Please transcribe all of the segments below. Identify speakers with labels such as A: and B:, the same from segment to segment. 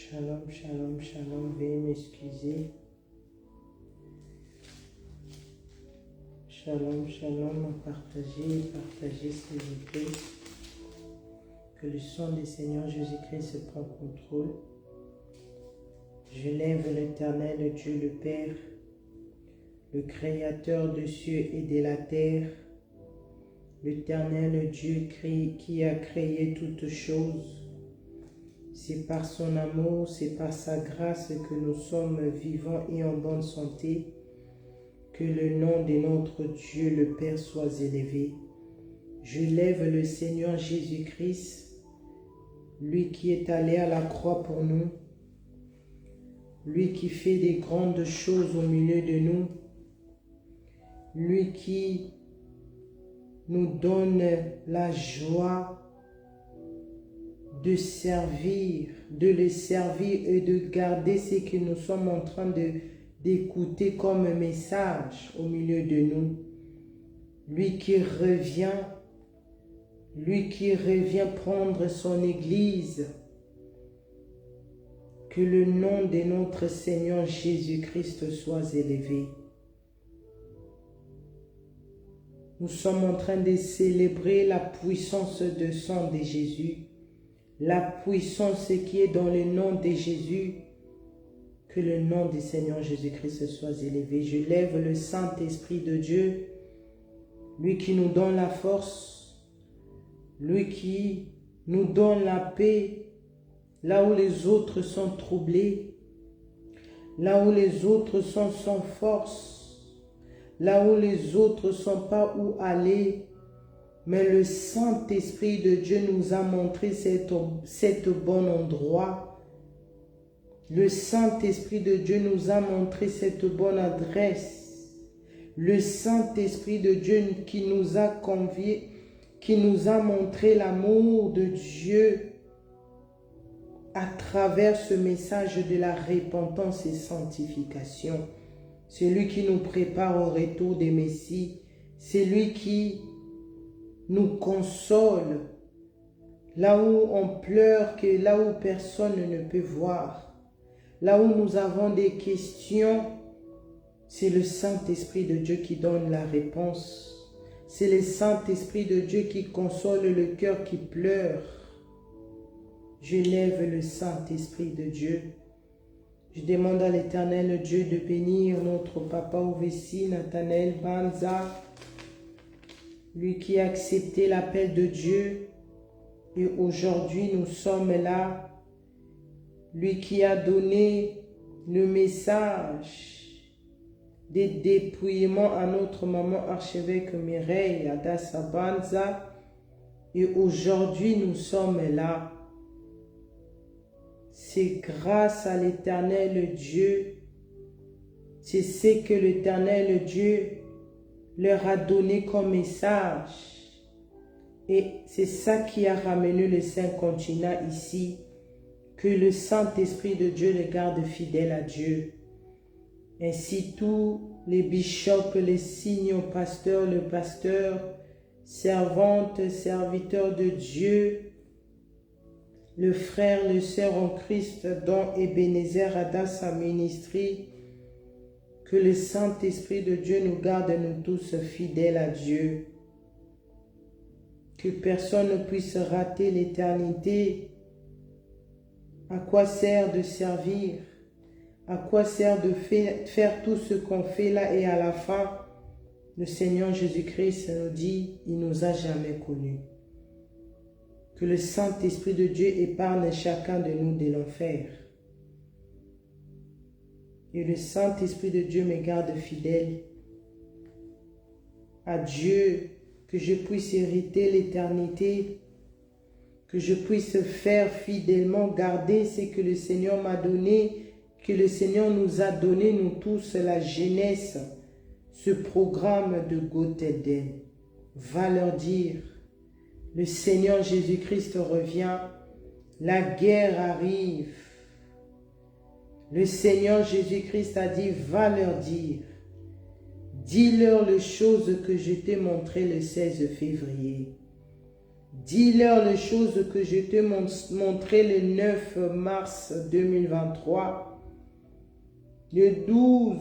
A: Shalom, shalom, shalom, veuillez m'excuser. Shalom, shalom, partagez, partagez s'il vous plaît. Que le sang du Seigneur Jésus-Christ se prend contrôle. Je lève l'Éternel Dieu le Père, le Créateur des cieux et de la terre, l'Éternel Dieu qui a créé toutes choses. C'est par son amour, c'est par sa grâce que nous sommes vivants et en bonne santé. Que le nom de notre Dieu le Père soit élevé. Je lève le Seigneur Jésus-Christ, lui qui est allé à la croix pour nous, lui qui fait des grandes choses au milieu de nous, lui qui nous donne la joie de servir, de le servir et de garder ce que nous sommes en train d'écouter comme message au milieu de nous. Lui qui revient prendre son Église. Que le nom de notre Seigneur Jésus-Christ soit élevé. Nous sommes en train de célébrer la puissance du sang de Jésus. La puissance qui est dans le nom de Jésus. Que le nom du Seigneur Jésus-Christ soit élevé. Je lève le Saint-Esprit de Dieu, lui qui nous donne la force, lui qui nous donne la paix, là où les autres sont troublés, là où les autres sont sans force, là où les autres ne sont pas où aller. Mais le Saint-Esprit de Dieu nous a montré cet bon endroit. Le Saint-Esprit de Dieu nous a montré cette bonne adresse. Le Saint-Esprit de Dieu qui nous a conviés, qui nous a montré l'amour de Dieu à travers ce message de la repentance et sanctification. C'est lui qui nous prépare au retour des Messies. C'est lui qui nous console là où on pleure, que là où personne ne peut voir. Là où nous avons des questions, c'est le Saint-Esprit de Dieu qui donne la réponse. C'est le Saint-Esprit de Dieu qui console le cœur qui pleure. Je lève le Saint-Esprit de Dieu. Je demande à l'Éternel Dieu de bénir notre papa Ovessi, Nathanaël Banza, lui qui a accepté l'appel de Dieu. Et aujourd'hui, nous sommes là. Lui qui a donné le message des dépouillements à notre maman archevêque Mireille Adassa Banza. Et aujourd'hui, nous sommes là. C'est grâce à l'Éternel Dieu. C'est ce que l'Éternel Dieu leur a donné comme message. Et c'est ça qui a ramené le Saint-Continent ici. Que le Saint-Esprit de Dieu les garde fidèles à Dieu. Ainsi tous les bishops, les signes pasteurs, le pasteur, servantes, serviteurs de Dieu, le frère, le sœur en Christ, dont Ebenezer Adassa Ministry, que le Saint-Esprit de Dieu nous garde, nous tous fidèles à Dieu. Que personne ne puisse rater l'éternité. À quoi sert de servir? À quoi sert de faire tout ce qu'on fait là et à la fin, le Seigneur Jésus-Christ nous dit, il ne nous a jamais connus. Que le Saint-Esprit de Dieu épargne chacun de nous de l'enfer. Et le Saint-Esprit de Dieu me garde fidèle à Dieu, que je puisse hériter l'éternité, que je puisse faire fidèlement, garder ce que le Seigneur m'a donné, que le Seigneur nous a donné, nous tous, la jeunesse, ce programme de Gottheden. Va leur dire, le Seigneur Jésus-Christ revient, la guerre arrive. Le Seigneur Jésus-Christ a dit, va leur dire, dis-leur les choses que je t'ai montrées le 16 février. Dis-leur les choses que je te montrais le 9 mars 2023. Le 12,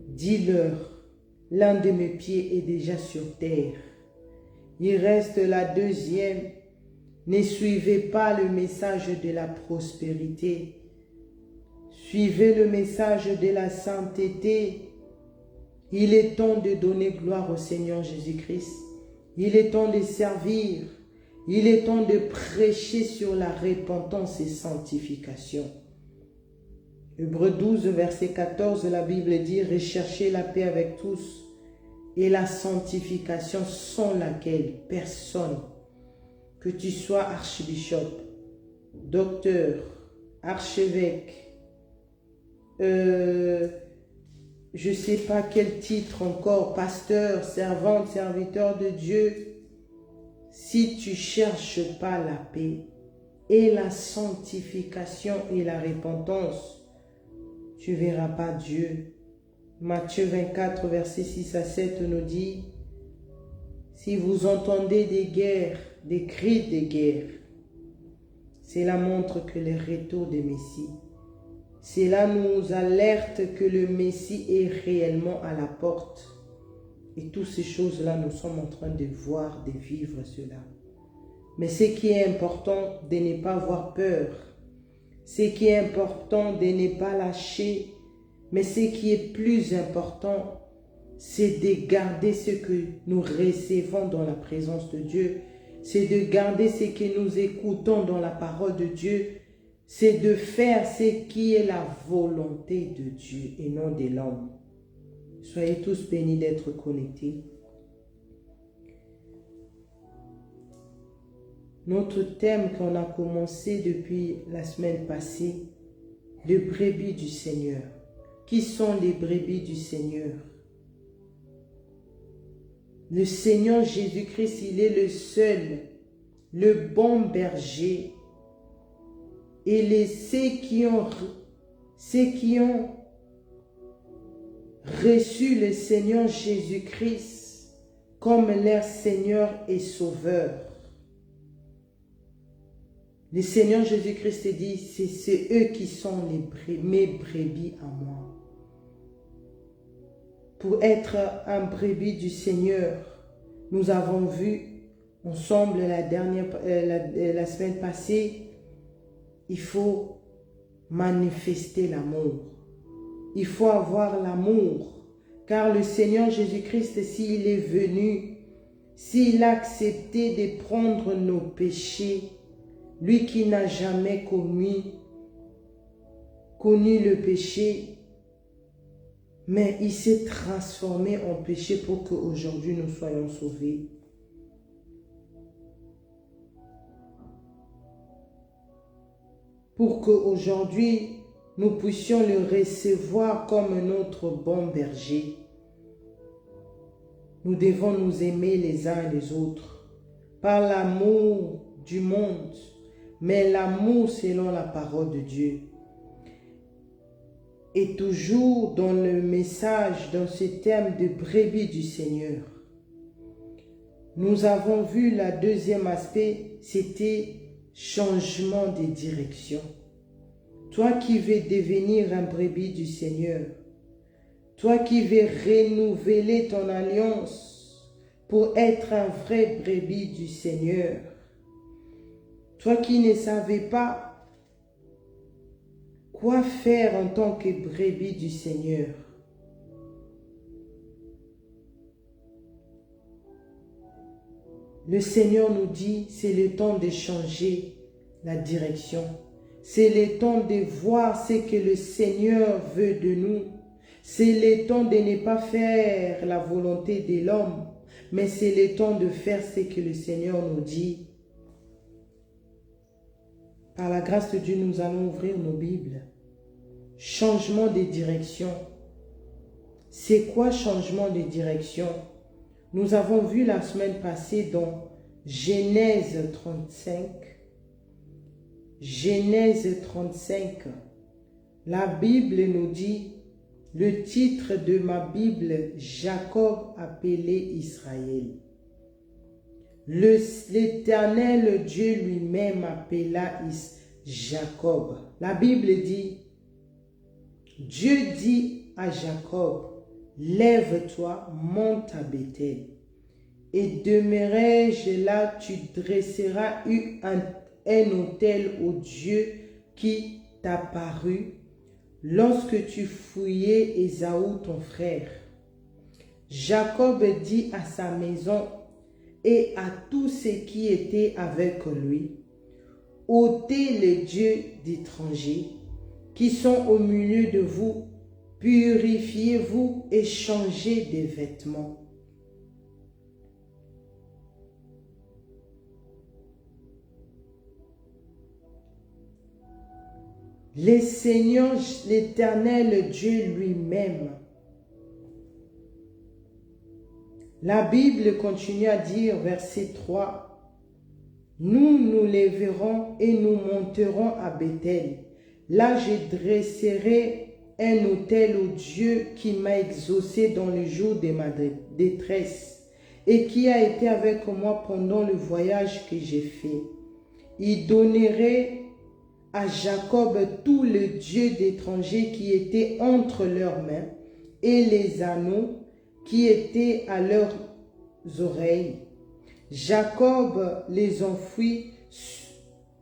A: dis-leur, l'un de mes pieds est déjà sur terre. Il reste la deuxième. Ne suivez pas le message de la prospérité. Suivez le message de la sainteté. Il est temps de donner gloire au Seigneur Jésus-Christ. Il est temps de servir. Il est temps de prêcher sur la repentance et sanctification. Hébreux 12, verset 14, la Bible dit « Recherchez la paix avec tous et la sanctification sans laquelle personne, que tu sois archbishop, docteur, archevêque, je ne sais pas quel titre encore, pasteur, servante, serviteur de Dieu, si tu ne cherches pas la paix et la sanctification et la repentance, tu ne verras pas Dieu. Matthieu 24, verset 6 à 7 nous dit, si vous entendez des guerres, des cris de guerre, cela montre que le retour du Messie. Cela nous alerte que le Messie est réellement à la porte. Et toutes ces choses-là, nous sommes en train de voir, de vivre cela. Mais ce qui est important, de ne pas avoir peur. Ce qui est important, de ne pas lâcher. Mais ce qui est plus important, c'est de garder ce que nous recevons dans la présence de Dieu. C'est de garder ce que nous écoutons dans la parole de Dieu. C'est de faire ce qui est la volonté de Dieu et non de l'homme. Soyez tous bénis d'être connectés. Notre thème qu'on a commencé depuis la semaine passée, les brebis du Seigneur. Qui sont les brebis du Seigneur? Le Seigneur Jésus-Christ, il est le seul, le bon berger. Et ceux qui ont reçu le Seigneur Jésus-Christ comme leur Seigneur et Sauveur. Le Seigneur Jésus-Christ dit, c'est eux qui sont mes brebis à moi. Pour être un brebis du Seigneur, nous avons vu ensemble la semaine passée, il faut manifester l'amour. Il faut avoir l'amour. Car le Seigneur Jésus-Christ, s'il est venu, s'il a accepté de prendre nos péchés, lui qui n'a jamais connu le péché, mais il s'est transformé en péché pour qu'aujourd'hui nous soyons sauvés. Pour qu'aujourd'hui nous puissions le recevoir comme notre bon berger. Nous devons nous aimer les uns les autres, par l'amour du monde, mais l'amour selon la parole de Dieu. Et toujours dans le message, dans ce thème de brebis du Seigneur, nous avons vu le deuxième aspect, c'était changement de direction. Toi qui veux devenir un brebis du Seigneur, toi qui veux renouveler ton alliance pour être un vrai brebis du Seigneur, toi qui ne savais pas quoi faire en tant que brebis du Seigneur, le Seigneur nous dit, c'est le temps de changer la direction. C'est le temps de voir ce que le Seigneur veut de nous. C'est le temps de ne pas faire la volonté de l'homme, mais c'est le temps de faire ce que le Seigneur nous dit. Par la grâce de Dieu, nous allons ouvrir nos Bibles. Changement de direction. C'est quoi changement de direction? Nous avons vu la semaine passée dans Genèse 35. Genèse 35. La Bible nous dit, le titre de ma Bible, Jacob appelé Israël. l'Éternel Dieu lui-même appela Jacob. La Bible dit, Dieu dit à Jacob, lève-toi, monte à Bethel, et demeurai-je là, tu dresseras un autel au Dieu qui t'apparut lorsque tu fouillais Ésaü ton frère. Jacob dit à sa maison et à tous ceux qui étaient avec lui, ôtez les dieux d'étrangers qui sont au milieu de vous, purifiez-vous et changez des vêtements. Le Seigneur, l'Éternel Dieu lui-même. La Bible continue à dire, verset 3, « Nous nous lèverons et nous monterons à Bethel. Là, je dresserai un autel au Dieu qui m'a exaucé dans le jour de ma détresse et qui a été avec moi pendant le voyage que j'ai fait. Il donnerait à Jacob tous les dieux d'étrangers qui étaient entre leurs mains et les anneaux qui étaient à leurs oreilles. Jacob les enfouit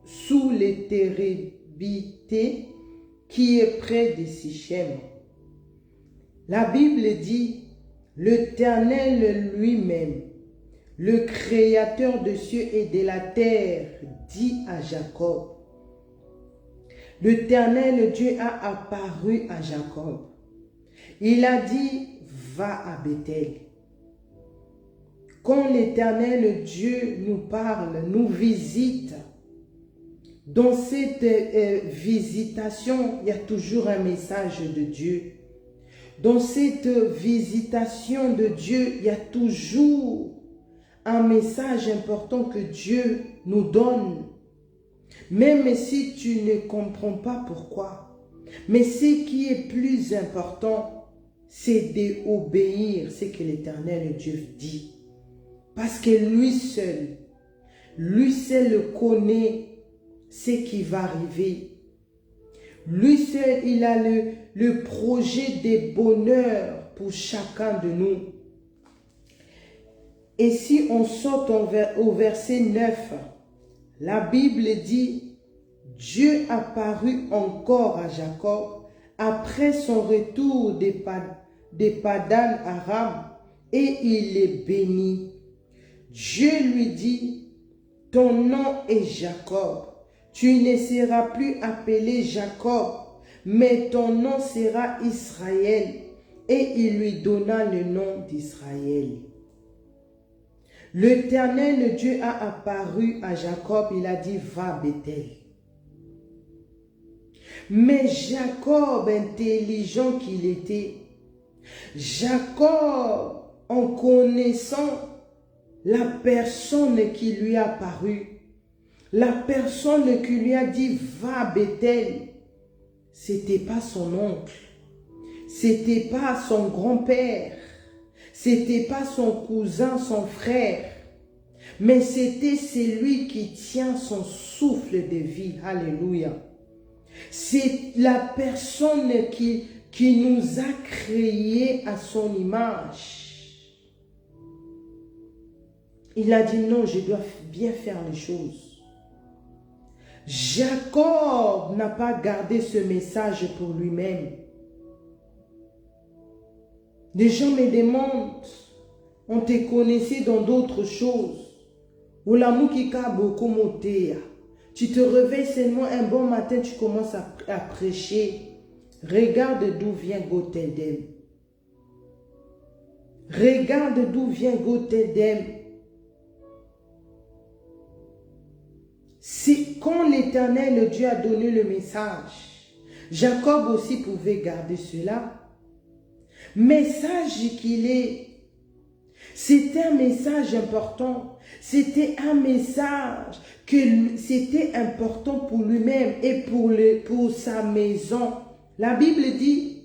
A: sous les térébités qui est près de Sichem. La Bible dit, l'Éternel lui-même, le Créateur des cieux et de la terre, dit à Jacob. L'Éternel Dieu a apparu à Jacob. Il a dit, va à Bethel. Quand l'Éternel Dieu nous parle, nous visite, dans cette visitation, il y a toujours un message de Dieu. Dans cette visitation de Dieu, il y a toujours un message important que Dieu nous donne. Même si tu ne comprends pas pourquoi. Mais ce qui est plus important, c'est d'obéir ce que l'Éternel Dieu dit. Parce que lui seul connaît ce qui va arriver. Lui seul, il a le projet de bonheur pour chacun de nous. Et si on saute au verset 9, la Bible dit, Dieu apparut encore à Jacob après son retour de Padan Aram et il est béni. Dieu lui dit, ton nom est Jacob. Tu ne seras plus appelé Jacob, mais ton nom sera Israël. Et il lui donna le nom d'Israël. L'Éternel Dieu a apparu à Jacob, il a dit, va à Bethel. Mais Jacob, intelligent qu'il était, Jacob, en connaissant la personne qui lui a apparu, la personne qui lui a dit, va à Bethel, c'était pas son oncle, c'était pas son grand-père, c'était pas son cousin, son frère, mais c'était celui qui tient son souffle de vie. Alléluia. C'est la personne qui nous a créés à son image. Il a dit non, je dois bien faire les choses. Jacob n'a pas gardé ce message pour lui-même. Les gens me demandent, on te connaissait dans d'autres choses. Tu te réveilles seulement un bon matin, tu commences à prêcher. Regarde d'où vient Goteldem. Regarde d'où vient Goteldem. C'est quand l'Éternel Dieu a donné le message, Jacob aussi pouvait garder cela. Message qu'il est, c'était un message important, c'était un message que c'était important pour lui-même et pour sa maison. La Bible dit,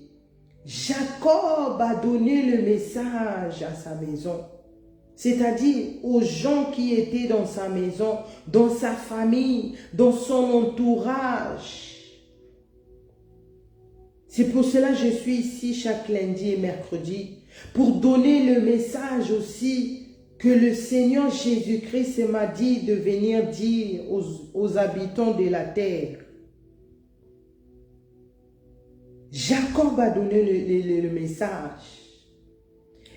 A: Jacob a donné le message à sa maison. c'est-à-dire aux gens qui étaient dans sa maison, dans sa famille, dans son entourage. C'est pour cela que je suis ici chaque lundi et mercredi, pour donner le message aussi que le Seigneur Jésus-Christ m'a dit de venir dire aux habitants de la terre. Jacob a donné le message.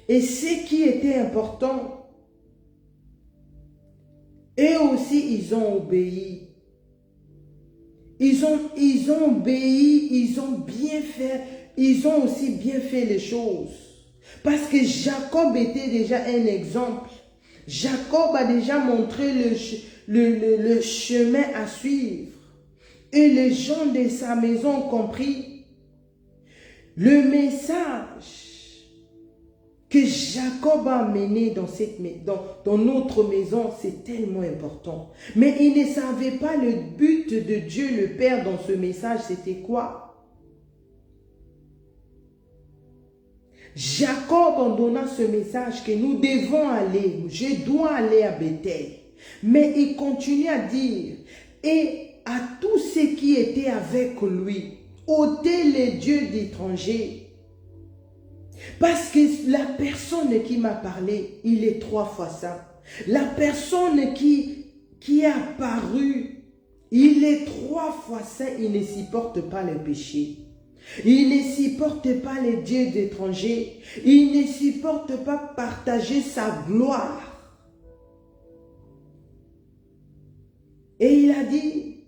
A: Et ce qui était important, eux aussi, ils ont obéi. Ils ont obéi, ils ont bien fait, ils ont aussi bien fait les choses. Parce que Jacob était déjà un exemple. Jacob a déjà montré le chemin à suivre. Et les gens de sa maison ont compris le message que Jacob a amené dans notre maison, c'est tellement important. Mais il ne savait pas le but de Dieu le Père dans ce message, c'était quoi? Jacob en donnant ce message que nous devons aller, je dois aller à Bethel. Mais il continue à dire, et à tous ceux qui étaient avec lui, ôtez les dieux d'étrangers. Parce que la personne qui m'a parlé, il est 3 fois ça. La personne qui est apparue, il est 3 fois ça, il ne supporte pas le péché. Il ne supporte pas les dieux étrangers. Il ne supporte pas partager sa gloire. Et il a dit,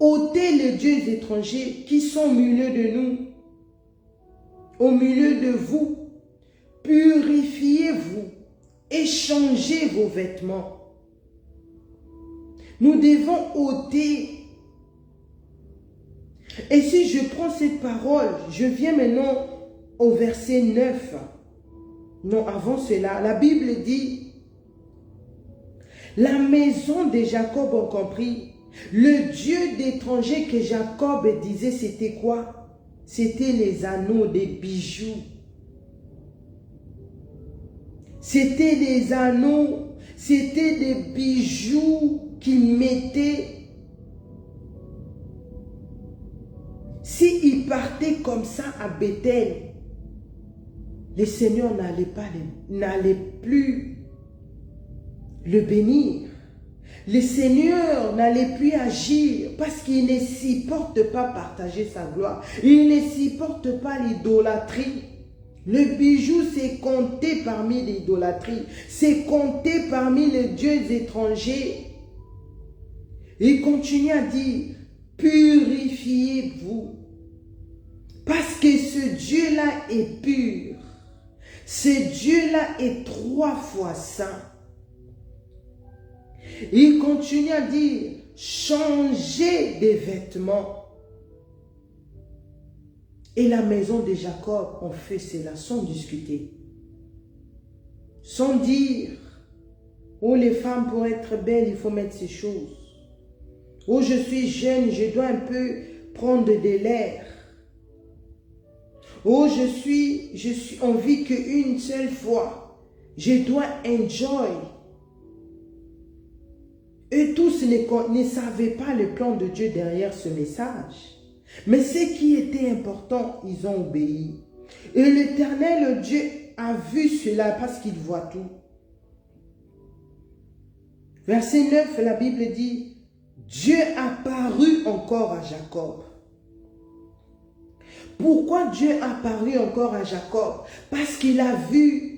A: ôtez les dieux étrangers qui sont au milieu de nous, au milieu de vous. Purifiez-vous et changez vos vêtements. Nous devons ôter. Et si je prends cette parole, je viens maintenant au verset 9. Non, avant cela, la Bible dit, la maison de Jacob a compris. Le Dieu d'étranger que Jacob disait, c'était quoi? C'était les anneaux, des bijoux. C'était des anneaux, c'était des bijoux qu'ils mettaient. S'il partait comme ça à Bethel, le Seigneur n'allait plus le bénir. Le Seigneur n'allait plus agir parce qu'il ne supporte pas partager sa gloire. Il ne supporte pas l'idolâtrie. Le bijou, c'est compté parmi l'idolâtrie. C'est compté parmi les dieux étrangers. Il continue à dire, purifiez-vous. Parce que ce Dieu-là est pur. Ce Dieu-là est 3 fois saint. Il continue à dire, changez des vêtements. Et la maison de Jacob ont fait cela sans discuter. Sans dire, oh les femmes pour être belles, il faut mettre ces choses. Oh je suis jeune, je dois un peu prendre de l'air. Oh, on vit qu'une seule fois. Je dois enjoy. Eux tous ne savaient pas le plan de Dieu derrière ce message. Mais ce qui était important, ils ont obéi. Et l'Éternel Dieu a vu cela parce qu'il voit tout. Verset 9, la Bible dit, Dieu apparut encore à Jacob. Pourquoi Dieu apparut encore à Jacob? Parce qu'il a vu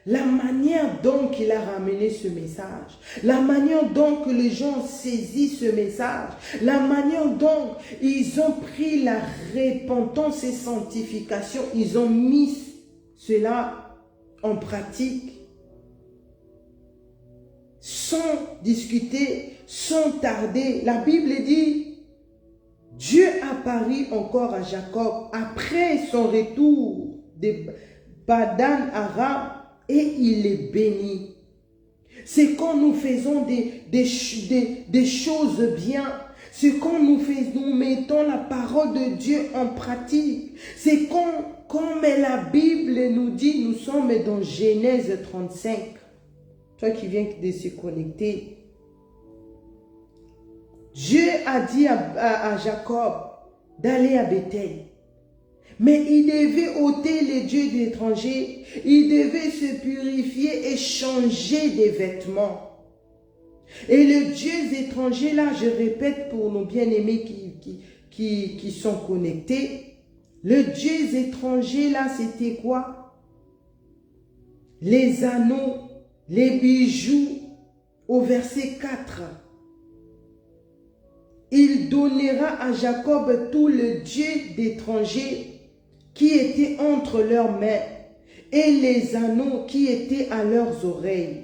A: la manière dont il a ramené ce message, la manière dont que les gens ont saisi ce message, la manière dont ils ont pris la repentance et sanctification, ils ont mis cela en pratique, sans discuter, sans tarder. La Bible dit, Dieu apparut encore à Jacob après son retour de Padan Aram et il est béni. C'est quand nous faisons des choses bien, c'est quand nous mettons la parole de Dieu en pratique, c'est quand comme la Bible nous dit, nous sommes dans Genèse 35. Toi qui viens de se connecter. Dieu a dit à Jacob d'aller à Bethel. Mais il devait ôter les dieux d'étrangers. Il devait se purifier et changer des vêtements. Et le Dieu étranger, là, je répète pour nos bien-aimés qui sont connectés, le Dieu étranger, là, c'était quoi? Les anneaux, les bijoux, au verset 4. Il donnera à Jacob tout le Dieu d'étrangers qui était entre leurs mains et les anneaux qui étaient à leurs oreilles.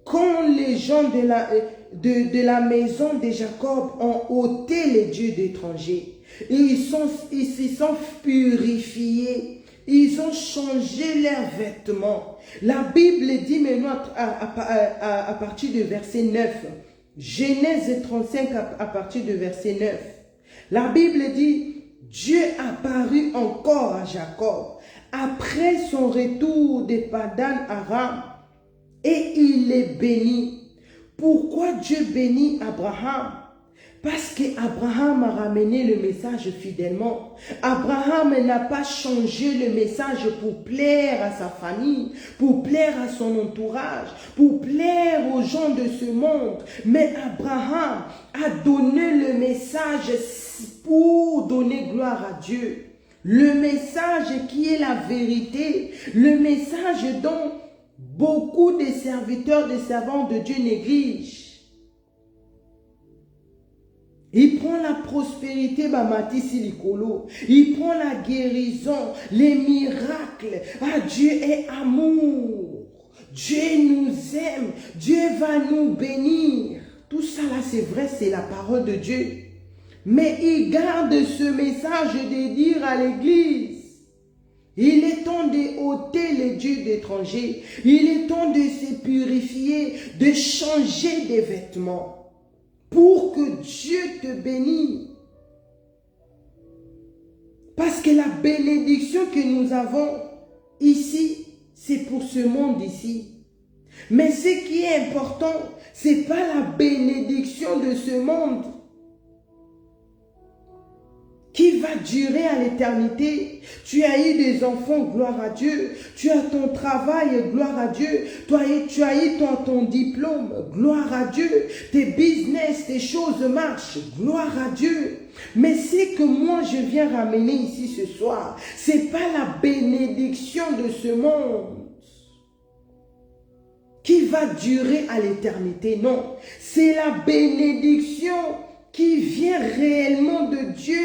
A: Quand les gens de la maison de Jacob ont ôté les dieux d'étrangers, ils se sont purifiés, ils ont changé leurs vêtements. La Bible dit maintenant à partir du verset 9, Genèse 35 à partir du verset 9, la Bible dit, Dieu apparut encore à Jacob après son retour de Padan Aram et il est béni. Pourquoi Dieu bénit Abraham? Parce qu'Abraham a ramené le message fidèlement. Abraham n'a pas changé le message pour plaire à sa famille, pour plaire à son entourage, pour plaire aux gens de ce monde. Mais Abraham a donné le message pour donner gloire à Dieu. Le message qui est la vérité, le message dont beaucoup de serviteurs, de servants de Dieu négligent. Il prend la prospérité, il prend la guérison, les miracles. Ah, Dieu est amour. Dieu nous aime. Dieu va nous bénir. Tout ça là, c'est vrai, c'est la parole de Dieu. Mais il garde ce message de dire à l'église, il est temps de ôter les dieux d'étrangers. Il est temps de se purifier, de changer des vêtements. Pour que Dieu te bénisse. Parce que la bénédiction que nous avons ici, c'est pour ce monde ici. Mais ce qui est important, ce n'est pas la bénédiction de ce monde qui va durer à l'éternité. Tu as eu des enfants, gloire à Dieu. Tu as ton travail, gloire à Dieu. Tu as eu ton diplôme, gloire à Dieu. Tes business, tes choses marchent, gloire à Dieu. Mais ce que moi je viens ramener ici ce soir, ce n'est pas la bénédiction de ce monde qui va durer à l'éternité, non. C'est la bénédiction qui vient réellement de Dieu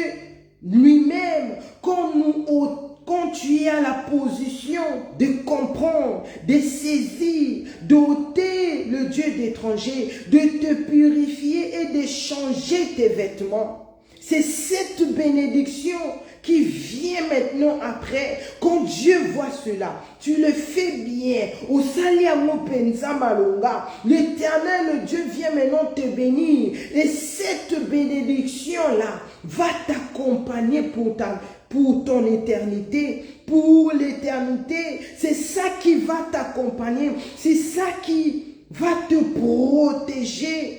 A: lui-même, quand tu es à la position de comprendre, de saisir, d'ôter le Dieu d'étranger, de te purifier et de changer tes vêtements. C'est cette bénédiction qui vient maintenant après. Quand Dieu voit cela, tu le fais bien. Au Saliamo Penza Malonga, l'Éternel Dieu vient maintenant te bénir. Et cette bénédiction-là va t'accompagner pour ton éternité. Pour l'éternité, c'est ça qui va t'accompagner. C'est ça qui va te protéger.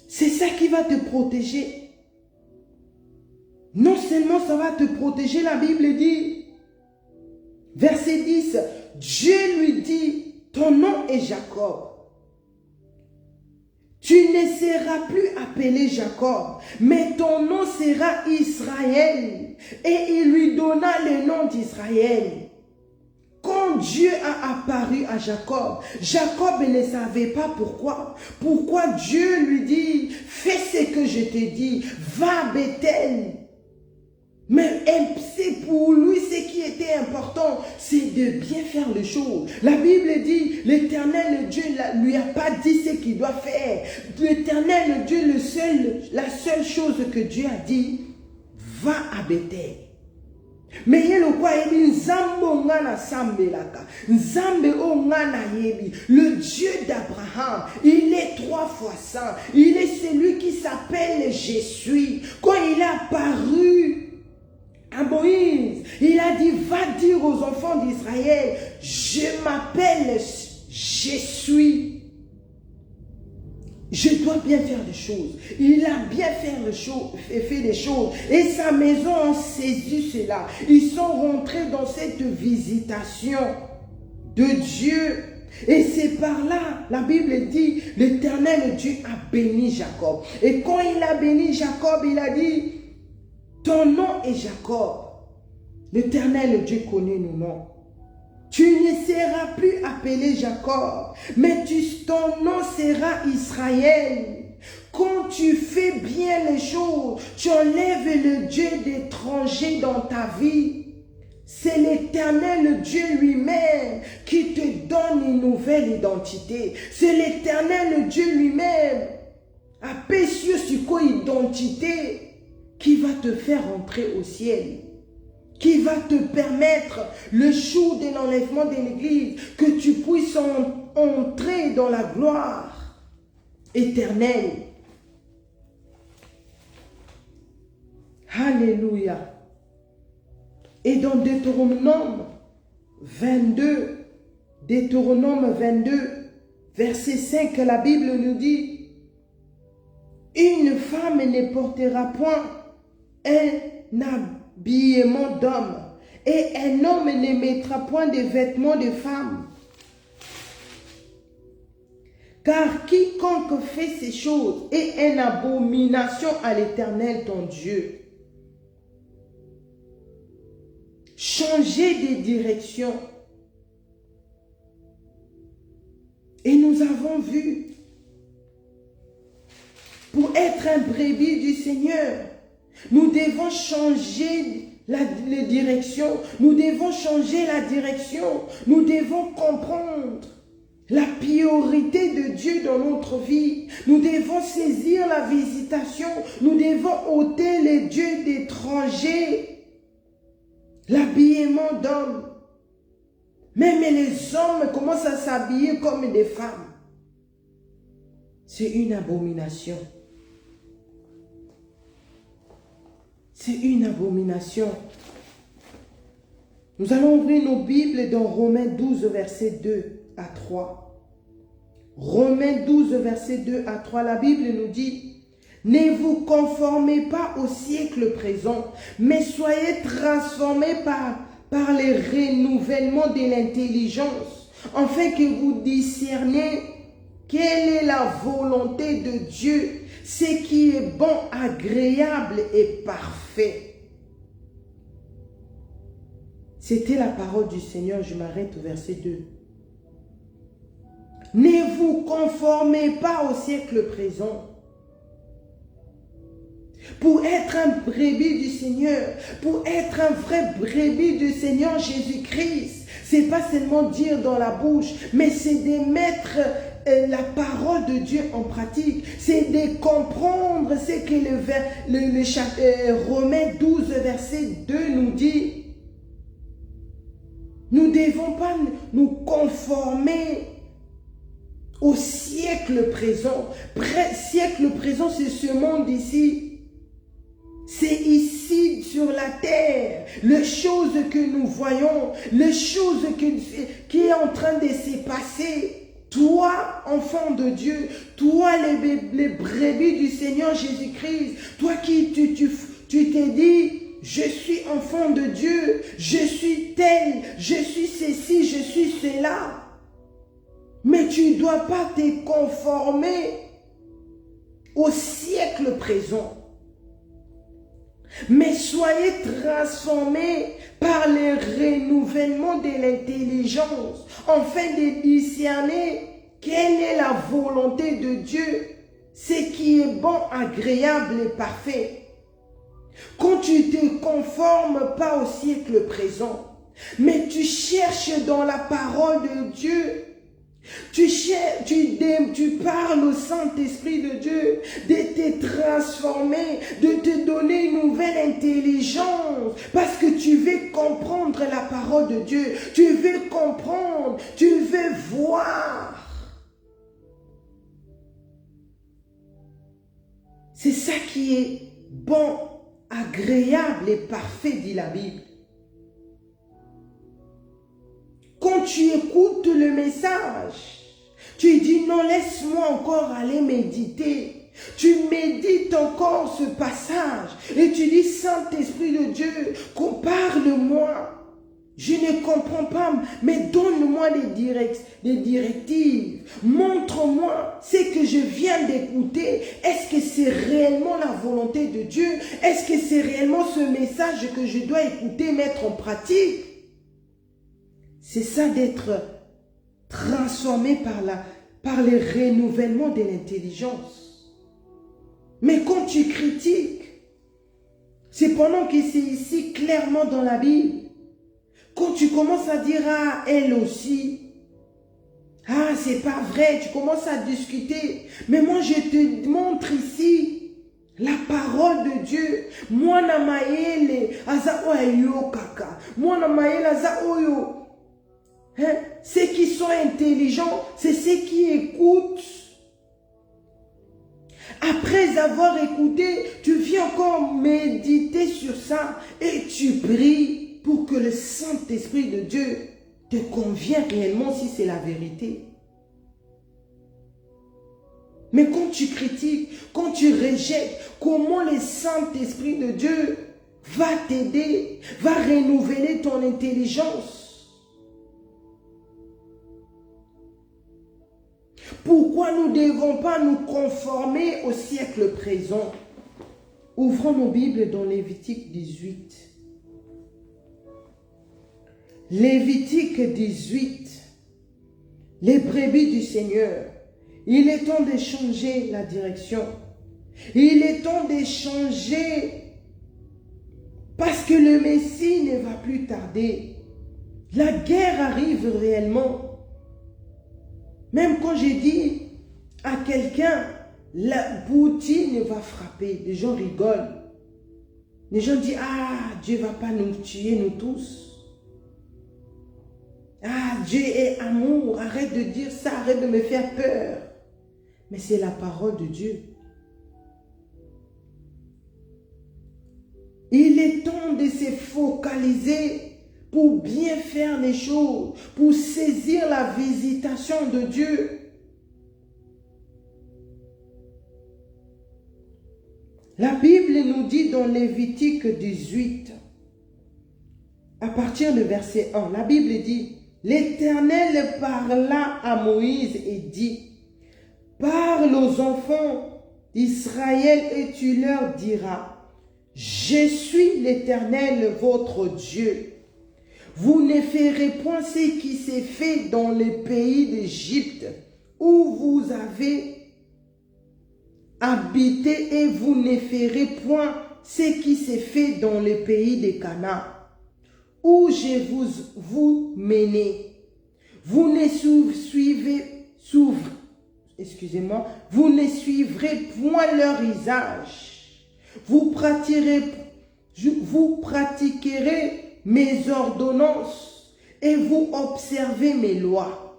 A: C'est ça qui va te protéger. Non seulement ça va te protéger, la Bible dit, verset 10, Dieu lui dit, ton nom est Jacob. Tu ne seras plus appelé Jacob, mais ton nom sera Israël. Et il lui donna le nom d'Israël. Quand Dieu a apparu à Jacob, Jacob ne savait pas pourquoi. Pourquoi Dieu lui dit, fais ce que je te dis, va à Bethel. Mais c'est pour lui ce qui était important, c'est de bien faire les choses. La Bible dit, l'Éternel Dieu ne lui a pas dit ce qu'il doit faire. L'Éternel Dieu, la seule chose que Dieu a dit, va à Bethel. Mais il y a le quoi, le Dieu d'Abraham, il est 3 fois saint, il est celui qui s'appelle Je suis, quand il est apparu à Moïse, il a dit, va dire aux enfants d'Israël, je m'appelle Je suis. Je dois bien faire les choses. Il a bien fait les choses. Et sa maison a saisi cela. Ils sont rentrés dans cette visitation de Dieu. Et c'est par là, la Bible dit, l'Éternel Dieu a béni Jacob. Et quand il a béni Jacob, il a dit, ton nom est Jacob. L'Éternel Dieu connaît nos noms. Tu ne seras plus appelé Jacob, mais ton nom sera Israël. Quand tu fais bien les choses, tu enlèves le Dieu d'étranger dans ta vie. C'est l'Éternel Dieu lui-même qui te donne une nouvelle identité. C'est l'Éternel Dieu lui-même, appelé sur quoi identité, qui va te faire entrer au ciel. Qui va te permettre, le jour de l'enlèvement de l'Église, que tu puisses entrer dans la gloire éternelle. Alléluia. Et dans Deutéronome 22, verset 5, la Bible nous dit, une femme ne portera point un habillement d'homme, et un homme ne mettra point de vêtements de femme. Car quiconque fait ces choses est une abomination à l'Éternel ton Dieu. Changez de direction. Et nous avons vu, pour être un brebis du Seigneur, nous devons changer la direction. Nous devons changer la direction. Nous devons comprendre la priorité de Dieu dans notre vie. Nous devons saisir la visitation. Nous devons ôter les dieux d'étrangers. L'habillement d'hommes. Même les hommes commencent à s'habiller comme des femmes. C'est une abomination. C'est une abomination. Nous allons ouvrir nos Bibles dans Romains 12, verset 2 à 3. Romains 12, verset 2 à 3, la Bible nous dit, « Ne vous conformez pas au siècle présent, mais soyez transformés par le renouvellement de l'intelligence, afin que vous discerniez quelle est la volonté de Dieu, ce qui est bon, agréable et parfait. » C'était la parole du Seigneur. Je m'arrête au verset 2. Ne vous conformez pas au siècle présent. Pour être un brebis du Seigneur, pour être un vrai brebis du Seigneur Jésus-Christ, c'est pas seulement dire dans la bouche, mais c'est de mettre la parole de Dieu en pratique. C'est de comprendre ce que Romains 12, verset 2 nous dit. Nous ne devons pas nous conformer au siècle présent. Siècle présent, c'est ce monde ici. C'est ici sur la terre, les choses que nous voyons, les choses qui est en train de se passer. Toi, enfant de Dieu, toi les brebis du Seigneur Jésus-Christ, toi qui tu t'es dit, je suis enfant de Dieu, je suis tel, je suis ceci, je suis cela. Mais tu ne dois pas te conformer au siècle présent. Mais soyez transformés par le renouvellement de l'intelligence, afin de discerner quelle est la volonté de Dieu, ce qui est bon, agréable et parfait. Quand tu ne te conformes pas au siècle présent, mais tu cherches dans la parole de Dieu, tu parles au Saint-Esprit de Dieu de te transformer, de te donner une nouvelle intelligence, parce que tu veux comprendre la parole de Dieu, tu veux comprendre, tu veux voir. C'est ça qui est bon, agréable et parfait, dit la Bible. Quand tu écoutes le message, tu dis non, laisse-moi encore aller méditer. Tu médites encore ce passage et tu dis, Saint-Esprit de Dieu, parle-moi. Je ne comprends pas, mais donne-moi les directives. Montre-moi ce que je viens d'écouter. Est-ce que c'est réellement la volonté de Dieu? Est-ce que c'est réellement ce message que je dois écouter, mettre en pratique? C'est ça d'être transformé par le renouvellement de l'intelligence. Mais quand tu critiques, c'est pendant que c'est ici clairement dans la Bible. Quand tu commences à dire, ah, elle aussi, ah, c'est pas vrai, tu commences à discuter. Mais moi, je te montre ici la parole de Dieu. Moi, na maele, aza oyo kaka. Moi, na maele, aza oyo. Ceux qui sont intelligents, c'est ceux qui écoutent. Après avoir écouté, tu viens encore méditer sur ça et tu pries pour que le Saint-Esprit de Dieu te convienne réellement si c'est la vérité. Mais quand tu critiques, quand tu rejettes, comment le Saint-Esprit de Dieu va t'aider, va renouveler ton intelligence? Pourquoi nous ne devons pas nous conformer au siècle présent? Ouvrons nos Bibles dans Lévitique 18. Lévitique 18. Les brebis du Seigneur. Il est temps de changer la direction. Il est temps de changer parce que le Messie ne va plus tarder. La guerre arrive réellement. Même quand j'ai dit à quelqu'un, la Poutine va frapper, les gens rigolent. Les gens disent, ah, Dieu ne va pas nous tuer, nous tous. Ah, Dieu est amour, arrête de dire ça, arrête de me faire peur. Mais c'est la parole de Dieu. Il est temps de se focaliser pour bien faire les choses, pour saisir la visitation de Dieu. La Bible nous dit dans Lévitique 18, à partir du verset 1, la Bible dit, l'Éternel parla à Moïse et dit, parle aux enfants d'Israël et tu leur diras, je suis l'Éternel votre Dieu. Vous ne ferez point ce qui s'est fait dans le pays d'Égypte, où vous avez habité, et vous ne ferez point ce qui s'est fait dans le pays de Canaan, où je vous menez. Vous ne vous ne suivrez point leur usage. Vous pratiquerez mes ordonnances et vous observez mes lois.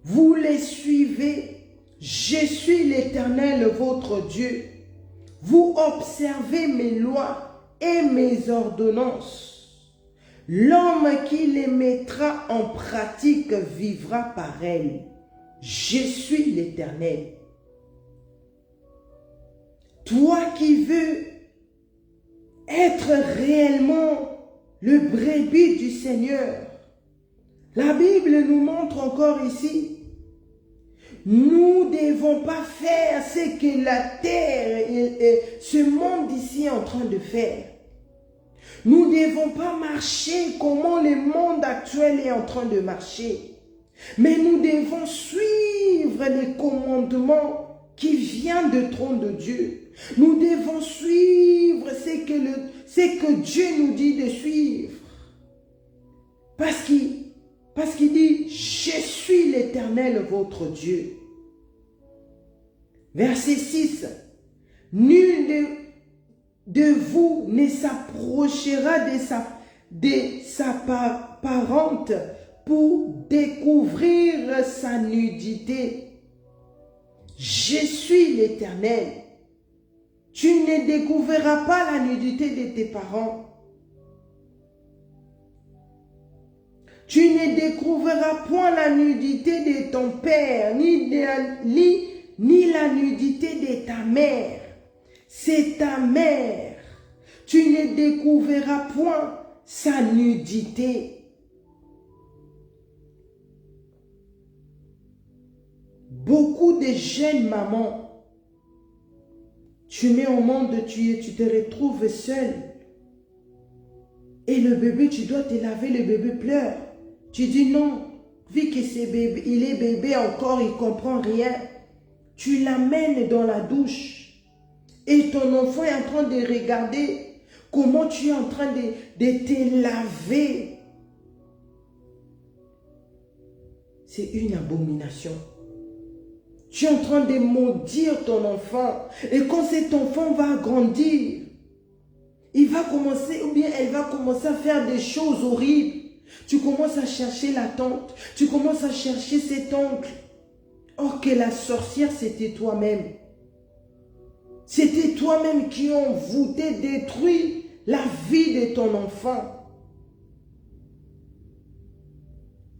A: Vous les suivez. Je suis l'Éternel votre Dieu. Vous observez mes lois et mes ordonnances. L'homme qui les mettra en pratique vivra par elles. Je suis l'Éternel. Toi qui veux être réellement le brebis du Seigneur, la Bible nous montre encore ici, nous ne devons pas faire ce que la terre et ce monde ici est en train de faire. Nous ne devons pas marcher comme le monde actuel est en train de marcher. Mais nous devons suivre les commandements qui viennent du trône de Dieu. Nous devons suivre ce que Dieu nous dit de suivre. Parce qu'il dit, je suis l'Éternel votre Dieu. Verset 6. Nul de vous ne s'approchera de sa parente pour découvrir sa nudité. Je suis l'Éternel. Tu ne découvriras pas la nudité de tes parents. Tu ne découvriras point la nudité de ton père, ni la nudité de ta mère. C'est ta mère. Tu ne découvriras point sa nudité. Beaucoup de jeunes mamans, tu mets au monde, tu te retrouves seul. Et le bébé, tu dois te laver, le bébé pleure. Tu dis non, vu que c'est bébé, il est bébé encore, il ne comprend rien. Tu l'amènes dans la douche. Et ton enfant est en train de regarder comment tu es en train de te laver. C'est une abomination. Tu es en train de maudire ton enfant. Et quand cet enfant va grandir, il va commencer, ou bien elle va commencer à faire des choses horribles. Tu commences à chercher la tante, tu commences à chercher cet oncle. Or que la sorcière, c'était toi-même. C'était toi-même qui as envoûté, détruit la vie de ton enfant.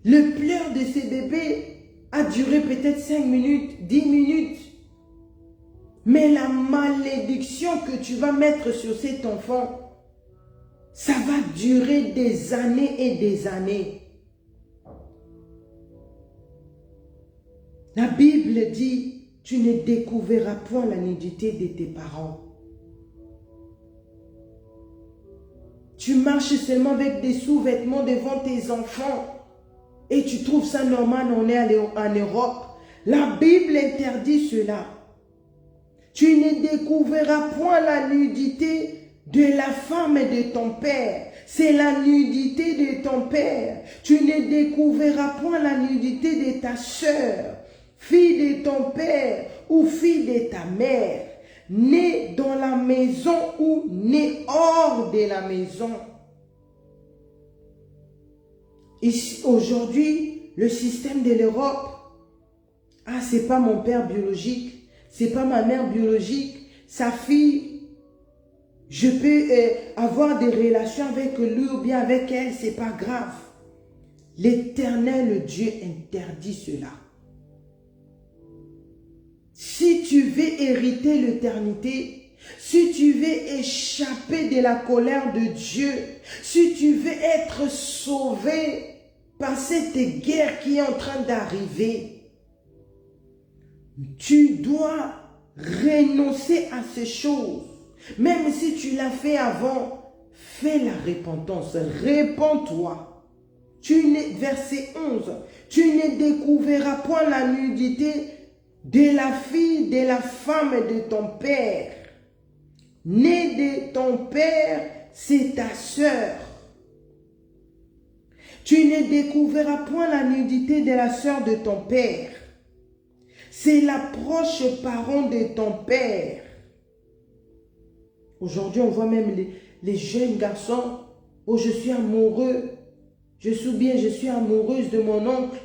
A: Le pleur de ces bébés a duré peut-être 5 minutes, 10 minutes. Mais la malédiction que tu vas mettre sur cet enfant, ça va durer des années et des années. La Bible dit, tu ne découvriras point la nudité de tes parents. Tu marches seulement avec des sous-vêtements devant tes enfants et tu trouves ça normal, on est en Europe. La Bible interdit cela. Tu ne découvriras point la nudité de la femme de ton père. C'est la nudité de ton père. Tu ne découvriras point la nudité de ta sœur, fille de ton père ou fille de ta mère, née dans la maison ou née hors de la maison. Aujourd'hui, le système de l'Europe, ah, c'est pas mon père biologique, c'est pas ma mère biologique, sa fille, je peux avoir des relations avec lui ou bien avec elle, c'est pas grave. L'Éternel Dieu interdit cela. Si tu veux hériter l'éternité, si tu veux échapper de la colère de Dieu, si tu veux être sauvé par cette guerre qui est en train d'arriver, tu dois renoncer à ces choses. Même si tu l'as fait avant, fais la repentance, répands-toi. Verset 11, tu ne découvriras point la nudité de la fille, de la femme de ton père. Née de ton père, c'est ta sœur. Tu ne découvriras point la nudité de la sœur de ton père. C'est la proche parent de ton père. Aujourd'hui, on voit même les jeunes garçons. Oh, je suis amoureux. Je suis amoureuse de mon oncle,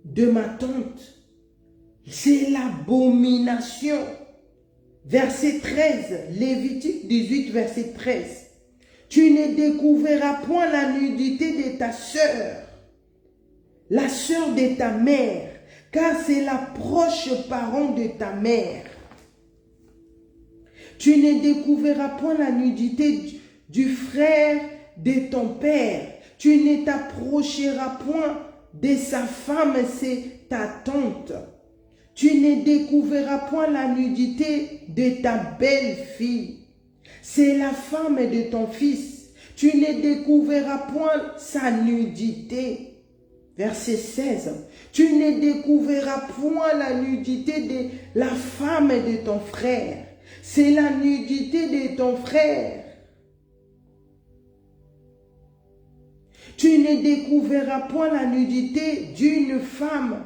A: de ma tante. C'est l'abomination. Verset 13, Lévitique 18, verset 13. Tu ne découvriras point la nudité de ta sœur, la sœur de ta mère, car c'est la proche parent de ta mère. Tu ne découvriras point la nudité du frère de ton père. Tu ne t'approcheras point de sa femme, c'est ta tante. Tu ne découvriras point la nudité de ta belle-fille. C'est la femme de ton fils. Tu ne découvriras point sa nudité. Verset 16. Tu ne découvriras point la nudité de la femme de ton frère. C'est la nudité de ton frère. Tu ne découvriras point la nudité d'une femme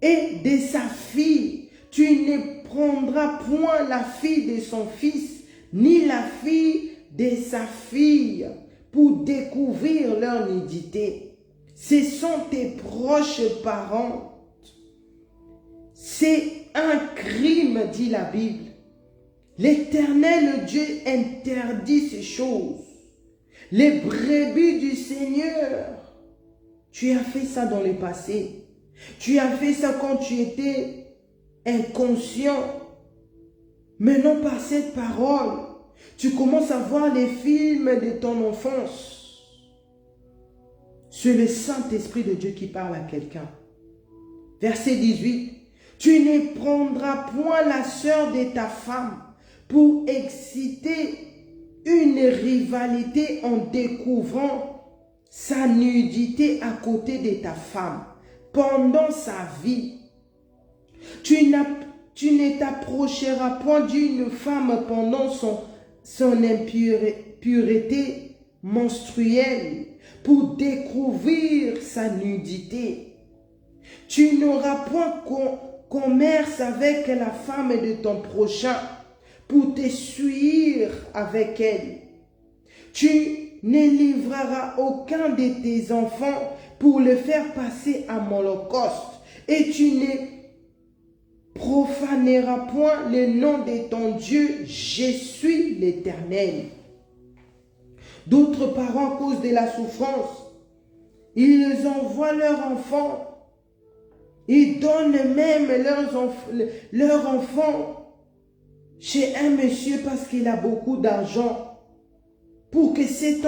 A: et de sa fille. Tu ne prendras point la fille de son fils, ni la fille de sa fille, pour découvrir leur nudité. Ce sont tes proches parents. C'est un crime, dit la Bible. L'Éternel Dieu interdit ces choses. Les brebis du Seigneur. Tu as fait ça dans le passé. Tu as fait ça quand tu étais inconscient. Maintenant, par cette parole, tu commences à voir les films de ton enfance. C'est le Saint-Esprit de Dieu qui parle à quelqu'un. Verset 18. Tu ne prendras point la sœur de ta femme pour exciter une rivalité en découvrant sa nudité à côté de ta femme pendant sa vie. Tu ne t'approcheras point d'une femme pendant son impureté menstruelle pour découvrir sa nudité. Tu n'auras point commerce avec la femme de ton prochain pour t'essuyer avec elle. Tu ne livreras aucun de tes enfants pour le faire passer à l'holocauste, et tu ne profaneras point le nom de ton Dieu. Je suis l'Éternel. D'autres parents, à cause de la souffrance, ils envoient leurs enfants. Ils donnent même leurs enfants chez un monsieur parce qu'il a beaucoup d'argent, pour que cet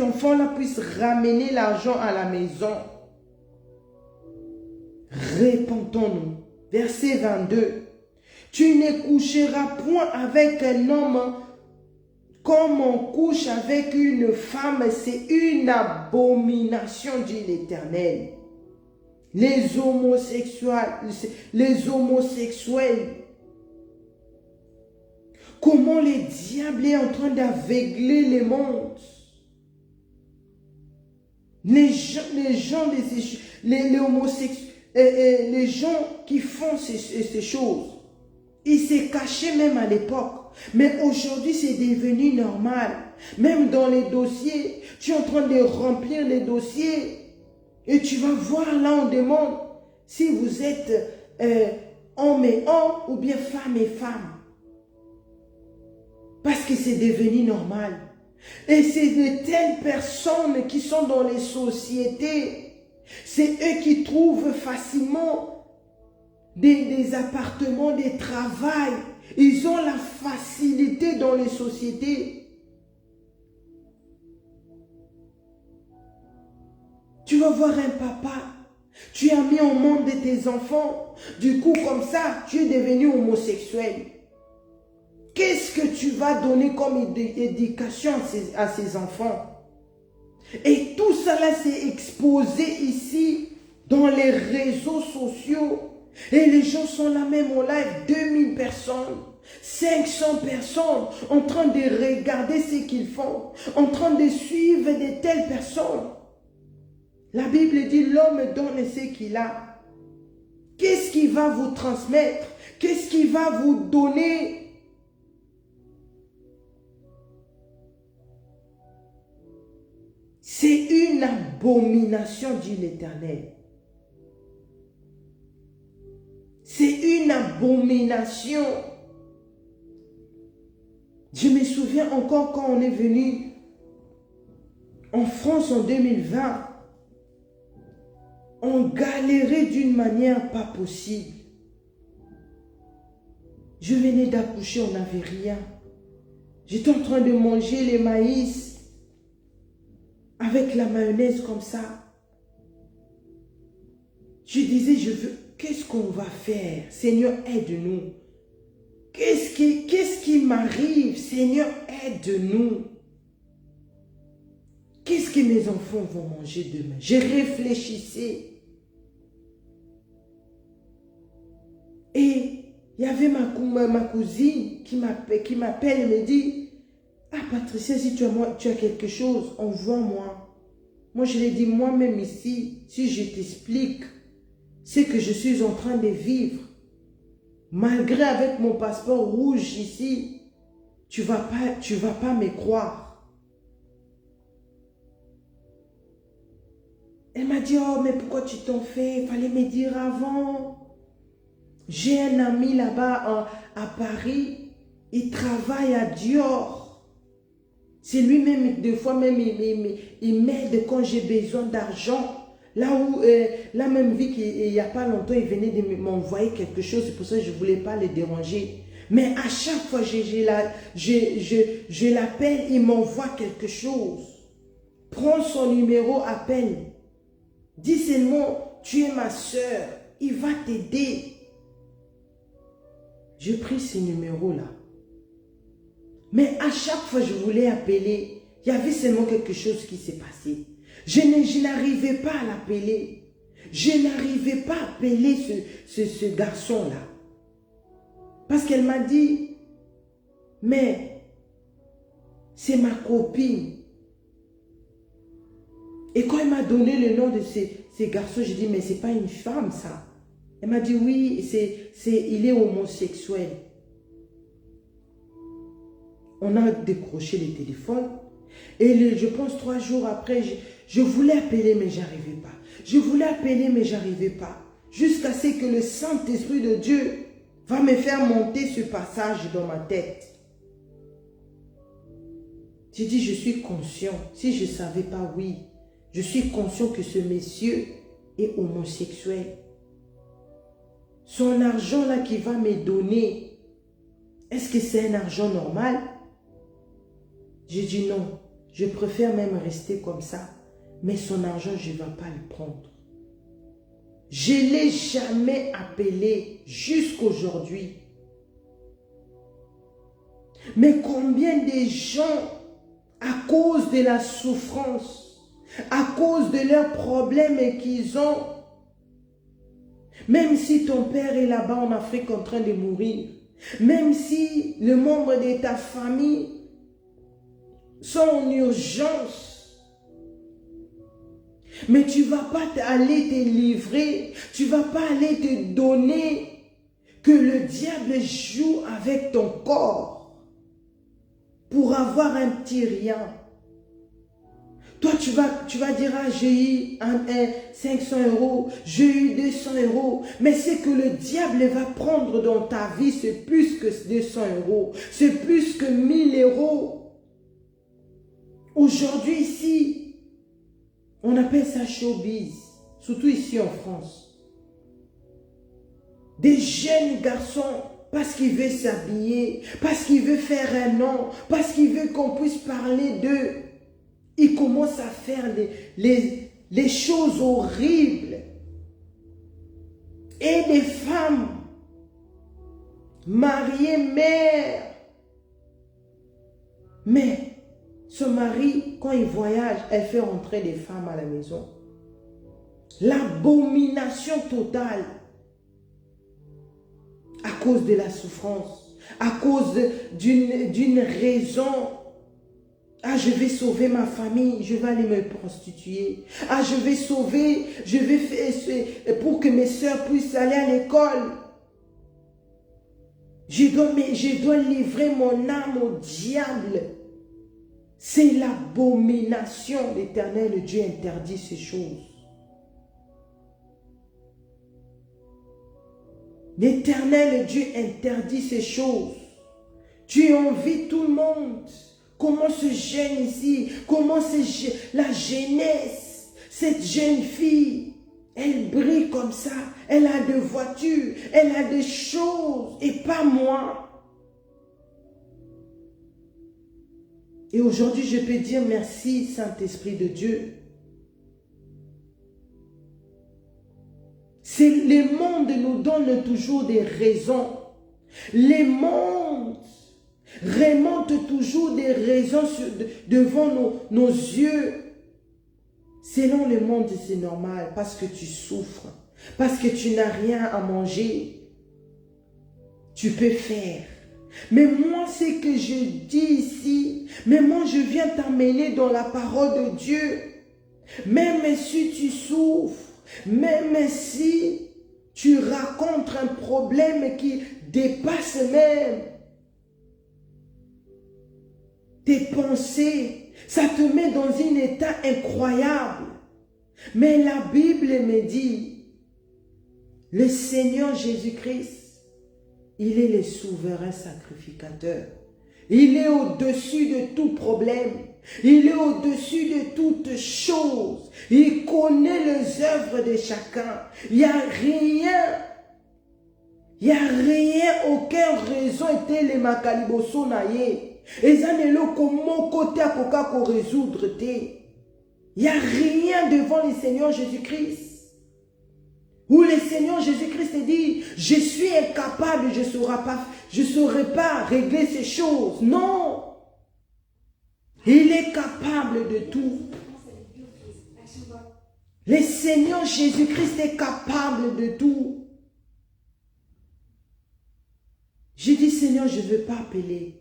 A: enfant-là puisse ramener l'argent à la maison. Répentons-nous. Verset 22. Tu ne coucheras point avec un homme comme on couche avec une femme, c'est une abomination, dit l'Éternel. Les homosexuels, comment le diable est en train d'aveugler le monde. Les homosexuels, les gens qui font ces choses, ils se cachaient même à l'époque. Mais aujourd'hui, c'est devenu normal. Même dans les dossiers, tu es en train de remplir les dossiers. Et tu vas voir, là, on demande si vous êtes homme et homme ou bien femme et femme. Parce que c'est devenu normal. Et c'est de telles personnes qui sont dans les sociétés. C'est eux qui trouvent facilement des appartements, des travails. Ils ont la facilité dans les sociétés. Tu vas voir un papa, tu as mis au monde de tes enfants. Du coup, comme ça, tu es devenu homosexuel. Qu'est-ce que tu vas donner comme éducation à ces enfants? Et tout cela s'est exposé ici dans les réseaux sociaux. Et les gens sont là même en live, 2000 personnes, 500 personnes en train de regarder ce qu'ils font, en train de suivre de telles personnes. La Bible dit l'homme donne ce qu'il a. Qu'est-ce qu'il va vous transmettre? Qu'est-ce qu'il va vous donner? C'est une abomination, dit l'Éternel. C'est une abomination. Je me souviens encore quand on est venu en France en 2020. On galérait d'une manière pas possible. Je venais d'accoucher, on n'avait rien. J'étais en train de manger les maïs avec la mayonnaise comme ça. Je disais, qu'est-ce qu'on va faire? Seigneur, aide-nous. Qu'est-ce qui m'arrive? Seigneur, aide-nous. Qu'est-ce que mes enfants vont manger demain? Je réfléchissais. Et il y avait ma cousine qui m'appelle et me dit, ah Patricia, si tu as quelque chose, envoie-moi. Moi je lui ai dit, moi-même ici, si je t'explique ce que je suis en train de vivre, malgré avec mon passeport rouge ici, tu vas pas me croire. Elle m'a dit, oh mais pourquoi tu t'en fais? Il fallait me dire avant. J'ai un ami là-bas à Paris, il travaille à Dior. C'est lui-même, des fois même, il m'aide quand j'ai besoin d'argent. Là même vu qu'il n'y a pas longtemps, il venait de m'envoyer quelque chose, c'est pour ça que je ne voulais pas le déranger. Mais à chaque fois que je l'appelle, il m'envoie quelque chose. Prends son numéro, appelle. Dis seulement, tu es ma soeur, il va t'aider. J'ai pris ce numéro-là. Mais à chaque fois que je voulais appeler, il y avait seulement quelque chose qui s'est passé. Je n'arrivais pas à l'appeler. Je n'arrivais pas à appeler ce garçon-là. Parce qu'elle m'a dit, mais c'est ma copine. Et quand elle m'a donné le nom de ces garçons, j'ai dit, mais c'est pas une femme ça. Elle m'a dit, oui, il est homosexuel. On a décroché les téléphones. Et je pense 3 jours après, je voulais appeler, mais j'arrivais pas. Je voulais appeler, mais j'arrivais pas. Jusqu'à ce que le Saint-Esprit de Dieu va me faire monter ce passage dans ma tête. J'ai dit, je suis conscient. Si je ne savais pas, oui. Je suis conscient que ce monsieur est homosexuel. Son argent là qu'il va me donner, est-ce que c'est un argent normal? J'ai dit non. Je préfère même rester comme ça. Mais son argent, je ne vais pas le prendre. Je ne l'ai jamais appelé jusqu'aujourd'hui. Mais combien de gens, à cause de la souffrance, à cause de leurs problèmes qu'ils ont, même si ton père est là-bas en Afrique en train de mourir, même si le membre de ta famille sont en urgence, mais tu ne vas pas aller te livrer, tu ne vas pas aller te donner, que le diable joue avec ton corps pour avoir un petit rien. Toi, tu vas dire, ah, j'ai eu 500 €, j'ai eu 200 €. Mais c'est que le diable va prendre dans ta vie, c'est plus que 200 €. C'est plus que 1000 €. Aujourd'hui, ici, on appelle ça showbiz. Surtout ici en France. Des jeunes garçons, parce qu'ils veulent s'habiller, parce qu'ils veulent faire un nom, parce qu'ils veulent qu'on puisse parler d'eux. Ils commencent à faire les choses horribles. Et des femmes mariées, mères. Mais ce mari, quand il voyage, elle fait rentrer des femmes à la maison. L'abomination totale. À cause de la souffrance. À cause d'une raison. Ah, je vais sauver ma famille, je vais aller me prostituer. Ah, je vais faire pour que mes soeurs puissent aller à l'école. Je dois livrer mon âme au diable. C'est l'abomination. L'Éternel Dieu interdit ces choses. L'Éternel Dieu interdit ces choses. Tu envies tout le monde. Comment ce jeune ici, comment la jeunesse, cette jeune fille, elle brille comme ça, elle a des voitures, elle a des choses, et pas moi. Et aujourd'hui, je peux dire merci, Saint-Esprit de Dieu. Le monde nous donne toujours des raisons. Le monde remonte toujours des raisons devant nos yeux. Selon le monde, c'est normal parce que tu souffres, parce que tu n'as rien à manger. Tu peux faire. Mais moi, ce que je dis ici, mais moi, je viens t'amener dans la parole de Dieu. Même si tu souffres, même si tu racontes un problème qui dépasse même tes pensées, ça te met dans un état incroyable. Mais la Bible me dit, Le Seigneur Jésus-Christ, il est le souverain sacrificateur. Il est au-dessus de tout problème. Il est au-dessus de toutes choses. Il connaît les œuvres de chacun. Il n'y a rien, aucune raison était les makaliboso naye. Et ça n'est le comment côté à coca pour résoudre té. Il n'y a rien devant le Seigneur Jésus-Christ. Où le Seigneur Jésus-Christ dit, je suis incapable, je ne saurais pas régler ces choses. Non. Il est capable de tout. Le Seigneur Jésus-Christ est capable de tout. J'ai dit, Seigneur, je ne veux pas appeler.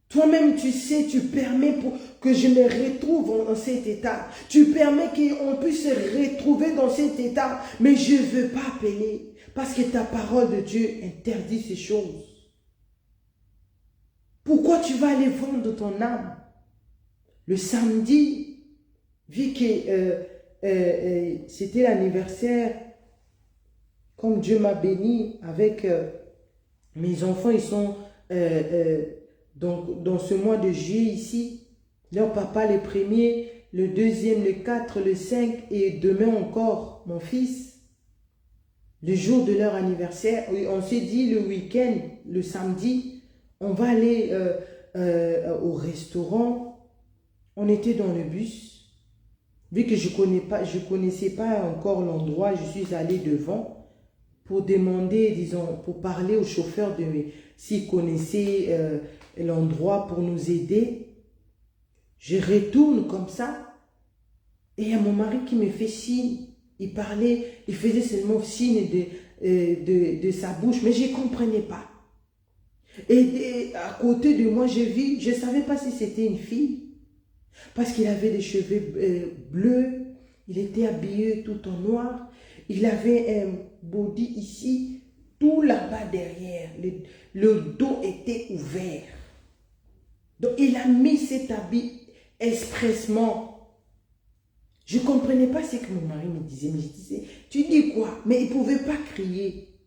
A: Toi-même, tu sais, tu permets pour que je me retrouve dans cet état. Tu permets qu'on puisse se retrouver dans cet état. Mais je ne veux pas appeler. Parce que ta parole de Dieu interdit ces choses. Pourquoi tu vas aller vendre ton âme? Le samedi, vu que c'était l'anniversaire, comme Dieu m'a béni avec mes enfants, ils sont... Donc, dans ce mois de juillet ici, leur papa le premier, le deuxième, le 4, le 5 et demain encore, mon fils, le jour de leur anniversaire, on s'est dit le week-end, le samedi, on va aller au restaurant. On était dans le bus. Vu que je connaissais pas encore l'endroit, je suis allée devant pour demander, disons, pour parler au chauffeur de s'il connaissait l'endroit pour nous aider. Je retourne comme ça et il y a mon mari qui me fait signe. Il parlait, il faisait seulement signe de sa bouche, mais je ne comprenais pas. Et à côté de moi, je ne savais pas si c'était une fille. Parce qu'il avait des cheveux bleus, il était habillé tout en noir. Il avait un body ici, tout là-bas derrière. Le dos était ouvert. Donc, il a mis cet habit expressement. Je ne comprenais pas ce que mon mari me disait. Mais je disais, tu dis quoi? Mais il ne pouvait pas crier.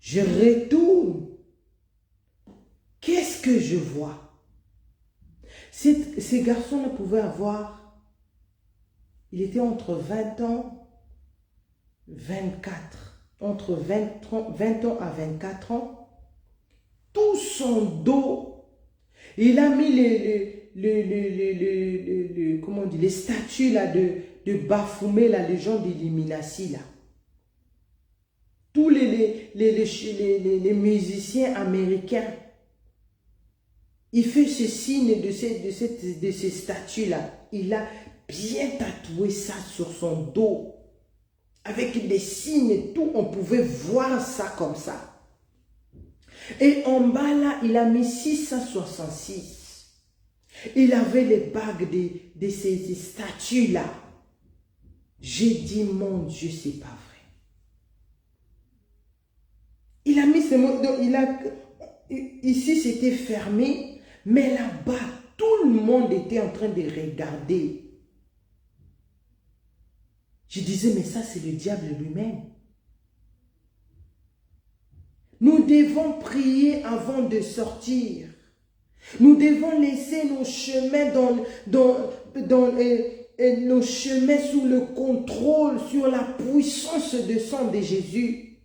A: Je retourne. Qu'est-ce que je vois? Ces garçons-là pouvaient avoir, il était entre 20 ans, 24, entre 20 ans à 24 ans, tout son dos, il a mis comment on dit, les statues là de Baphomet, la légende d'Illuminati là. Tous les musiciens américains, il fait ce signe de ces statues-là. Il a bien tatoué ça sur son dos. Avec des signes et tout, on pouvait voir ça comme ça. Et en bas là, il a mis 666. Il avait les bagues de ces statues-là. J'ai dit, mon Dieu, c'est pas vrai. Il a mis ce mot, ici c'était fermé. Mais là-bas, tout le monde était en train de regarder. Je disais, mais ça, c'est le diable lui-même. Nous devons prier avant de sortir. Nous devons laisser nos chemins nos chemins sous le contrôle, sur la puissance de sang de Jésus.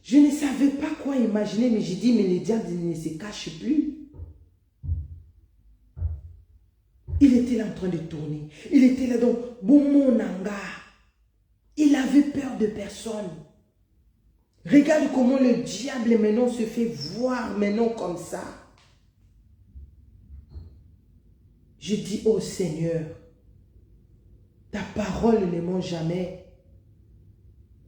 A: Je ne savais pas quoi imaginer, mais j'ai dit, mais le diable ne se cache plus. Il était là en train de tourner. Il était là dans Bomo Nanga. Il avait peur de personne. Regarde comment le diable maintenant se fait voir maintenant comme ça. Je dis, oh Seigneur, ta parole ne ment jamais.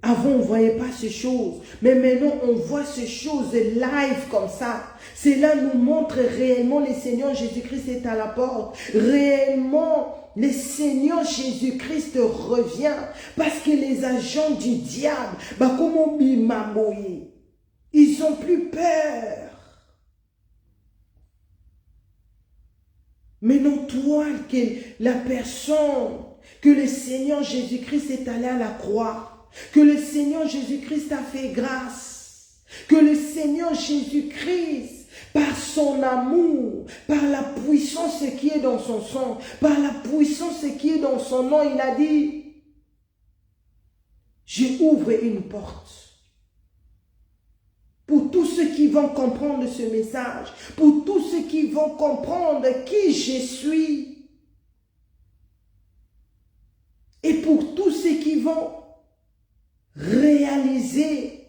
A: Avant, on ne voyait pas ces choses. Mais maintenant, on voit ces choses live comme ça. Cela nous montre réellement le Seigneur Jésus-Christ est à la porte. Réellement, le Seigneur Jésus-Christ revient. Parce que les agents du diable, ils n'ont plus peur. Mais non, toi, que la personne, que le Seigneur Jésus-Christ est allé à la croix, que le Seigneur Jésus-Christ a fait grâce, que le Seigneur Jésus-Christ, par son amour, par la puissance qui est dans son sang, par la puissance qui est dans son nom, il a dit, je ouvre une porte. Pour tous ceux qui vont comprendre ce message, pour tous ceux qui vont comprendre qui je suis, et pour tous ceux qui vont réaliser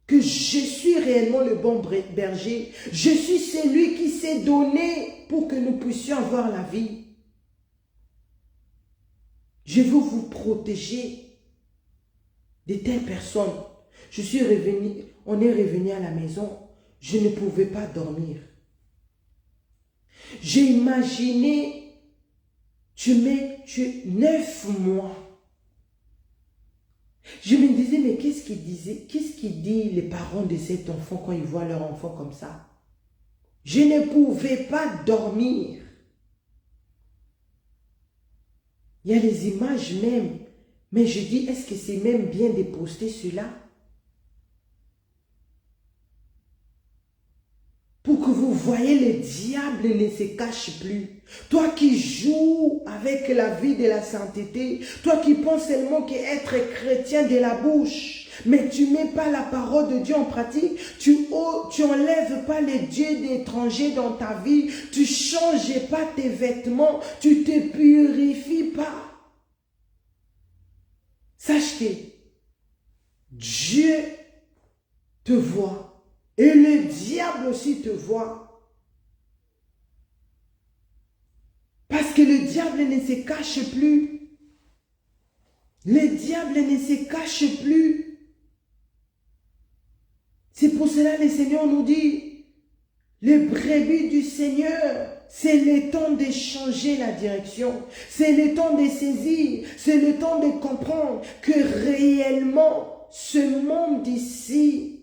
A: que je suis réellement le bon berger, je suis celui qui s'est donné pour que nous puissions avoir la vie. Je veux vous protéger de telles personnes. Je suis revenu, on est revenu à la maison, je ne pouvais pas dormir. J'ai imaginé, tu mets 9 mois. Je me disais, mais qu'est-ce qu'il dit les parents de cet enfant quand ils voient leur enfant comme ça? Je ne pouvais pas dormir. Il y a les images même, mais je dis, est-ce que c'est même bien de poster cela? Pour que vous voyez, le diable ne se cache plus. Toi qui joues avec la vie de la sainteté, toi qui penses seulement qu'être chrétien de la bouche, mais tu ne mets pas la parole de Dieu en pratique, tu n'enlèves pas les dieux d'étrangers dans ta vie, tu ne changes pas tes vêtements, tu ne te purifies pas. Sache que Dieu te voit. Et le diable aussi te voit. Parce que le diable ne se cache plus. Le diable ne se cache plus. C'est pour cela que le Seigneur nous dit, les brebis du Seigneur, c'est le temps de changer la direction. C'est le temps de saisir. C'est le temps de comprendre que réellement, ce monde ici,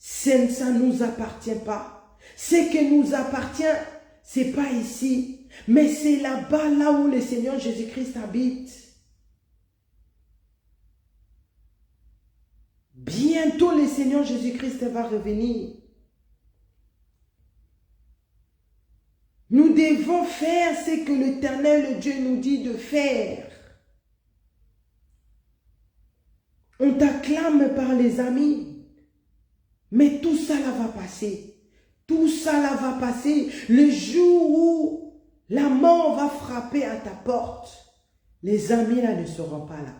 A: ça ne nous appartient pas. Ce qui nous appartient, ce n'est pas ici, mais c'est là-bas, là où le Seigneur Jésus-Christ habite. Bientôt, le Seigneur Jésus-Christ va revenir. Nous devons faire ce que l'Éternel Dieu nous dit de faire. On t'acclame par les amis. Mais tout ça là va passer. Tout ça là va passer. Le jour où la mort va frapper à ta porte, les amis là ne seront pas là.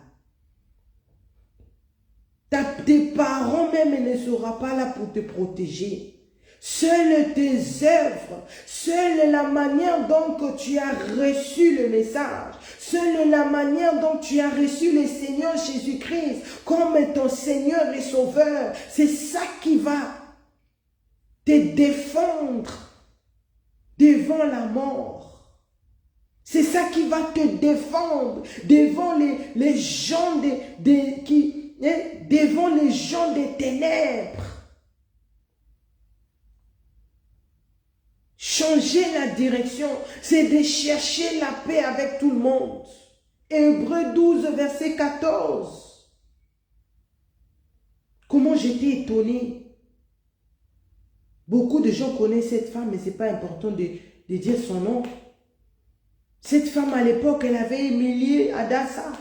A: Tes parents même ne seront pas là pour te protéger. Seules tes œuvres, seule la manière dont tu as reçu le message, seule la manière dont tu as reçu le Seigneur Jésus-Christ comme ton Seigneur et Sauveur, c'est ça qui va te défendre devant la mort. C'est ça qui va te défendre devant les gens devant les gens des ténèbres. Changer la direction, c'est de chercher la paix avec tout le monde. Hébreux 12, verset 14. Comment j'étais étonnée. Beaucoup de gens connaissent cette femme, mais ce n'est pas important de dire son nom. Cette femme, à l'époque, elle avait humilié Adassa.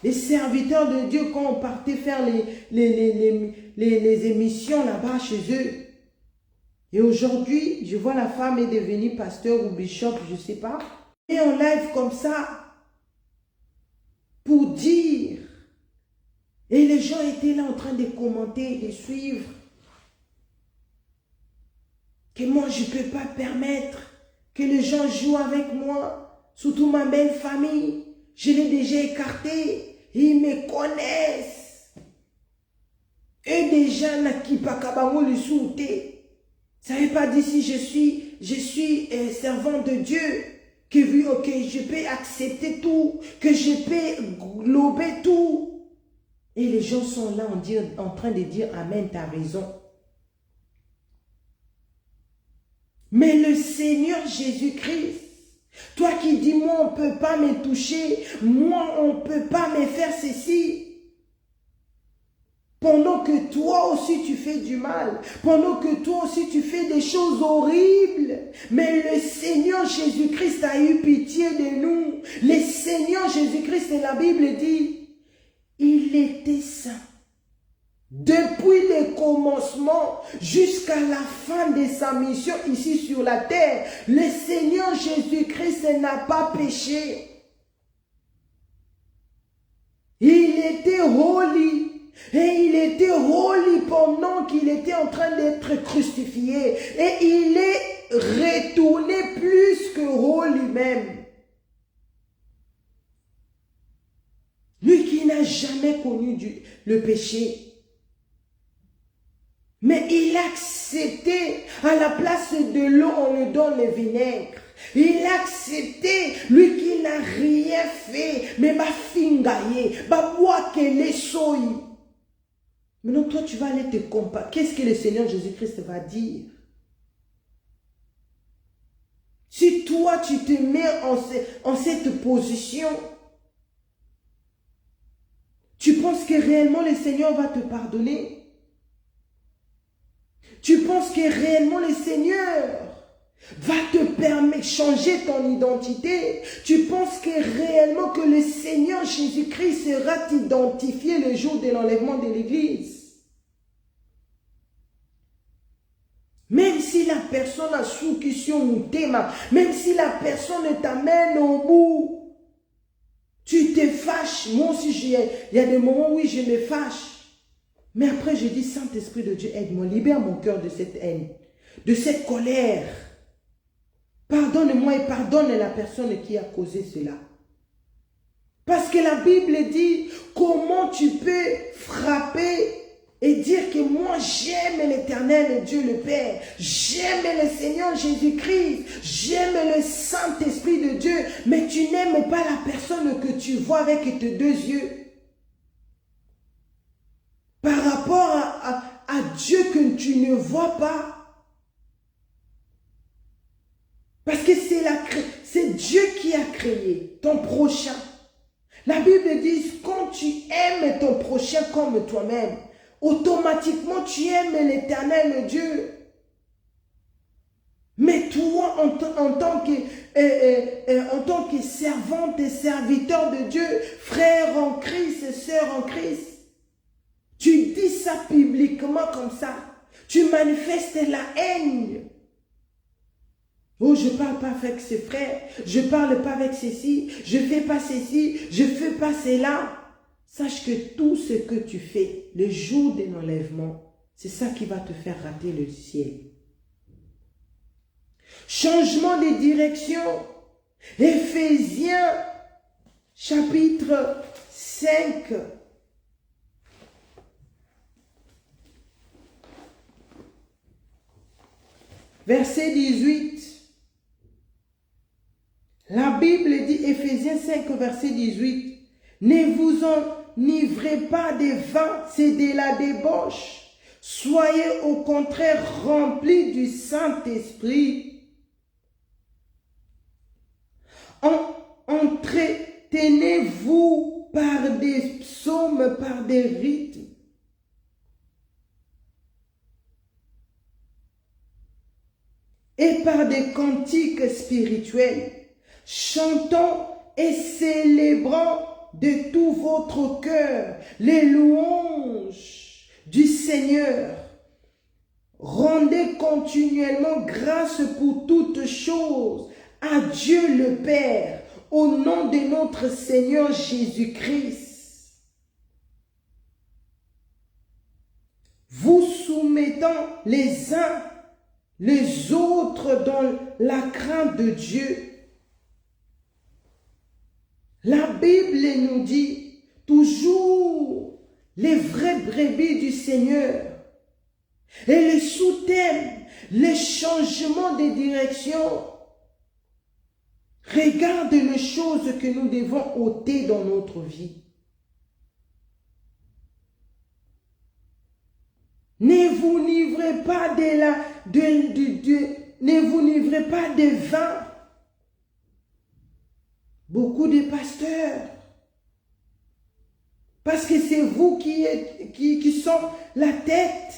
A: Les serviteurs de Dieu, quand on partait faire les émissions là-bas chez eux. Et aujourd'hui, je vois la femme est devenue pasteur ou bishop, je ne sais pas. Et en live comme ça, pour dire. Et les gens étaient là en train de commenter, de suivre. Que moi, je ne peux pas permettre que les gens jouent avec moi. Surtout ma belle famille. Je l'ai déjà écarté. Ils me connaissent. Et déjà, qui pas capable de souter. Ça ne veut pas dire si je suis servant de Dieu, que je peux accepter tout, que je peux glober tout. Et les gens sont là en train de dire Amen, tu as raison. Mais le Seigneur Jésus-Christ, toi qui dis, moi on ne peut pas me toucher, moi on ne peut pas me faire ceci, pendant que toi aussi tu fais du mal, pendant que toi aussi tu fais des choses horribles, mais le Seigneur Jésus-Christ a eu pitié de nous. Le Seigneur Jésus-Christ, et la Bible dit, il était saint. Depuis le commencement jusqu'à la fin de sa mission ici sur la terre, le Seigneur Jésus-Christ n'a pas péché. Il était holy. Et il était holy pendant qu'il était en train d'être crucifié. Et il est retourné plus que holy même. Lui qui n'a jamais connu le péché. Mais il a accepté, à la place de l'eau, on lui donne le vinaigre. Il a accepté, lui qui n'a rien fait, mais ma fingaye, ma bois qu'elle est soy. Maintenant, toi, tu vas aller te comparer. Qu'est-ce que le Seigneur Jésus-Christ va dire? Si toi, tu te mets en cette position, tu penses que réellement le Seigneur va te pardonner? Tu penses que réellement le Seigneur va te permettre de changer ton identité? Tu penses que réellement que le Seigneur Jésus-Christ sera identifié le jour de l'enlèvement de l'Église? Même si la personne a soukission ou thème, même si la personne t'amène au bout, tu te fâches. Moi aussi, il y a des moments où je me fâche. Mais après, je dis, Saint-Esprit de Dieu, aide-moi, libère mon cœur de cette haine, de cette colère. Pardonne-moi et pardonne la personne qui a causé cela. Parce que la Bible dit, comment tu peux frapper et dire que moi j'aime l'Éternel Dieu le Père, j'aime le Seigneur Jésus-Christ, j'aime le Saint-Esprit de Dieu, mais tu n'aimes pas la personne que tu vois avec tes deux yeux. Par rapport à Dieu que tu ne vois pas. Parce que c'est Dieu qui a créé ton prochain. La Bible dit, quand tu aimes ton prochain comme toi-même, automatiquement tu aimes l'Éternel Dieu. Mais toi, en tant que servante et serviteur de Dieu, frère en Christ, sœur en Christ, tu dis ça publiquement comme ça. Tu manifestes la haine. Oh, je ne parle pas avec ses frères. Je ne parle pas avec ceci. Je ne fais pas ceci. Je ne fais pas cela. Sache que tout ce que tu fais, le jour de l'enlèvement, c'est ça qui va te faire rater le ciel. Changement de direction. Éphésiens, chapitre 5. Verset 18. La Bible dit, Éphésiens 5, verset 18, « Ne vous enivrez pas de vin, c'est de la débauche. Soyez au contraire remplis du Saint-Esprit. Entretenez-vous par des psaumes, par des rites. Et par des cantiques spirituels, chantant et célébrant de tout votre cœur les louanges du Seigneur. Rendez continuellement grâce pour toutes choses à Dieu le Père, au nom de notre Seigneur Jésus-Christ. Vous soumettant les uns les autres dans la crainte de Dieu. La Bible nous dit toujours les vraies brebis du Seigneur. Et le sous-thème, les changements de direction. Regarde les choses que nous devons ôter dans notre vie. Ne vous livrez pas ne vous livrez pas de vin. Beaucoup de pasteurs. Parce que c'est vous qui sont la tête.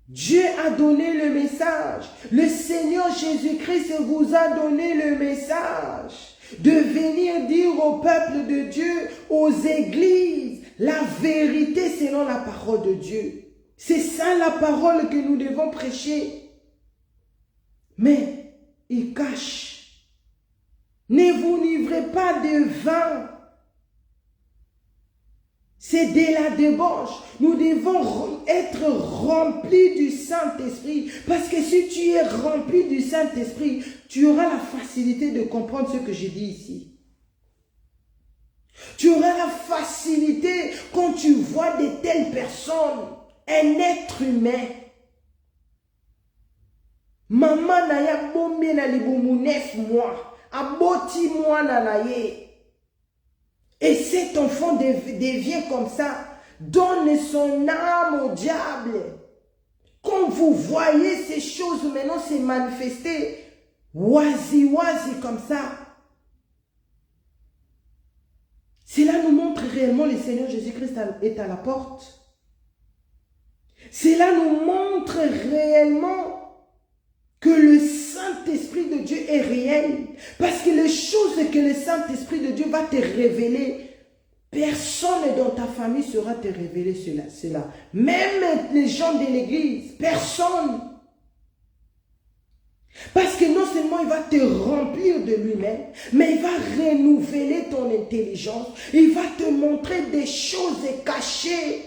A: Dieu a donné le message. Le Seigneur Jésus-Christ vous a donné le message de venir dire au peuple de Dieu, aux églises, la vérité selon la parole de Dieu. C'est ça la parole que nous devons prêcher. Mais il cache. Ne vous livrez pas de vin. C'est de la débauche. Nous devons être remplis du Saint-Esprit. Parce que si tu es rempli du Saint-Esprit, tu auras la facilité de comprendre ce que je dis ici. Tu auras la facilité quand tu vois de telles personnes, un être humain. Maman na ya bombe na libumu 9 mois. Aboti moi na naye. Et cet enfant devient comme ça, donne son âme au diable. Quand vous voyez ces choses maintenant se manifester, oisi comme ça, cela nous montre réellement le Seigneur Jésus-Christ est à la porte. Cela nous montre réellement que le Saint-Esprit de Dieu est réel. Parce que les choses que le Saint-Esprit de Dieu va te révéler, personne dans ta famille saura te révéler cela. Même les gens de l'église, personne. Parce que non seulement il va te remplir de lui-même, mais il va renouveler ton intelligence. Il va te montrer des choses cachées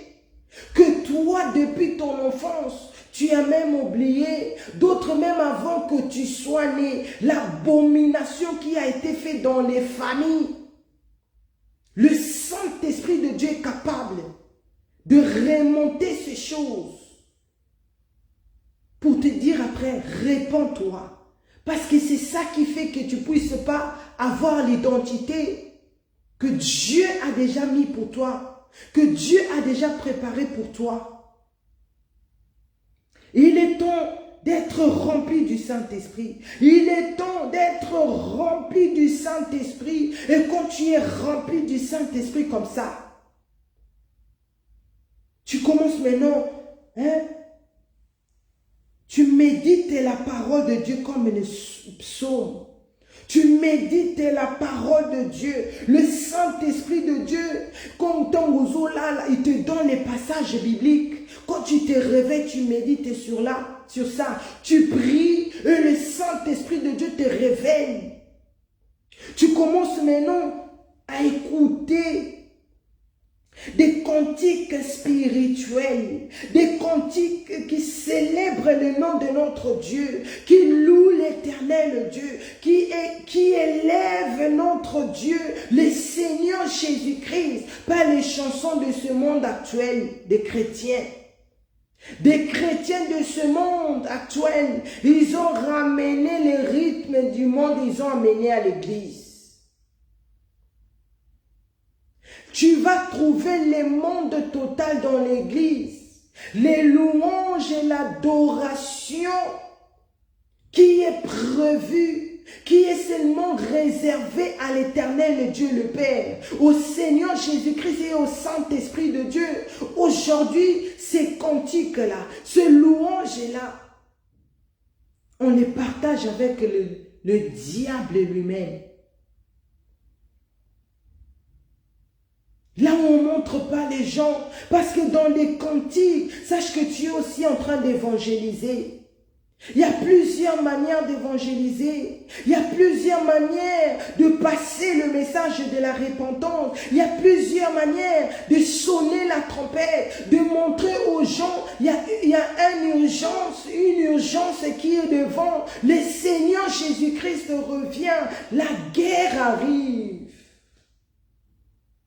A: que toi, depuis ton enfance, tu as même oublié, d'autres même avant que tu sois né, l'abomination qui a été faite dans les familles. Le Saint-Esprit de Dieu est capable de remonter ces choses pour te dire après, répands-toi. Parce que c'est ça qui fait que tu ne puisses pas avoir l'identité que Dieu a déjà mis pour toi, que Dieu a déjà préparé pour toi. Il est temps d'être rempli du Saint-Esprit. Il est temps d'être rempli du Saint-Esprit. Et quand tu es rempli du Saint-Esprit comme ça, tu commences maintenant, tu médites la parole de Dieu comme le psaume. Tu médites la parole de Dieu. Le Saint-Esprit de Dieu, comme ton ouzo là, il te donne les passages bibliques. Quand tu te réveilles, tu médites sur ça. Tu pries et le Saint-Esprit de Dieu te révèle. Tu commences maintenant à écouter des cantiques spirituels, des cantiques qui célèbrent le nom de notre Dieu, qui louent l'éternel Dieu, qui élève notre Dieu, le Seigneur Jésus-Christ, par les chansons de ce monde actuel des chrétiens. Des chrétiens de ce monde actuel, ils ont ramené les rythmes du monde, ils ont amené à l'église. Tu vas trouver le monde total dans l'église. Les louanges et l'adoration qui est prévue, qui est seulement réservée à l'éternel Dieu le Père, au Seigneur Jésus-Christ et au Saint-Esprit de Dieu. Aujourd'hui, ces cantiques-là, ces louanges-là, on les partage avec le diable lui-même. Là où on ne montre pas les gens, parce que dans les cantiques, sache que tu es aussi en train d'évangéliser. Il y a plusieurs manières d'évangéliser. Il y a plusieurs manières de passer le message de la repentance. Il y a plusieurs manières de sonner la trompette, de montrer aux gens, il y a une urgence qui est devant. Le Seigneur Jésus-Christ revient. La guerre arrive.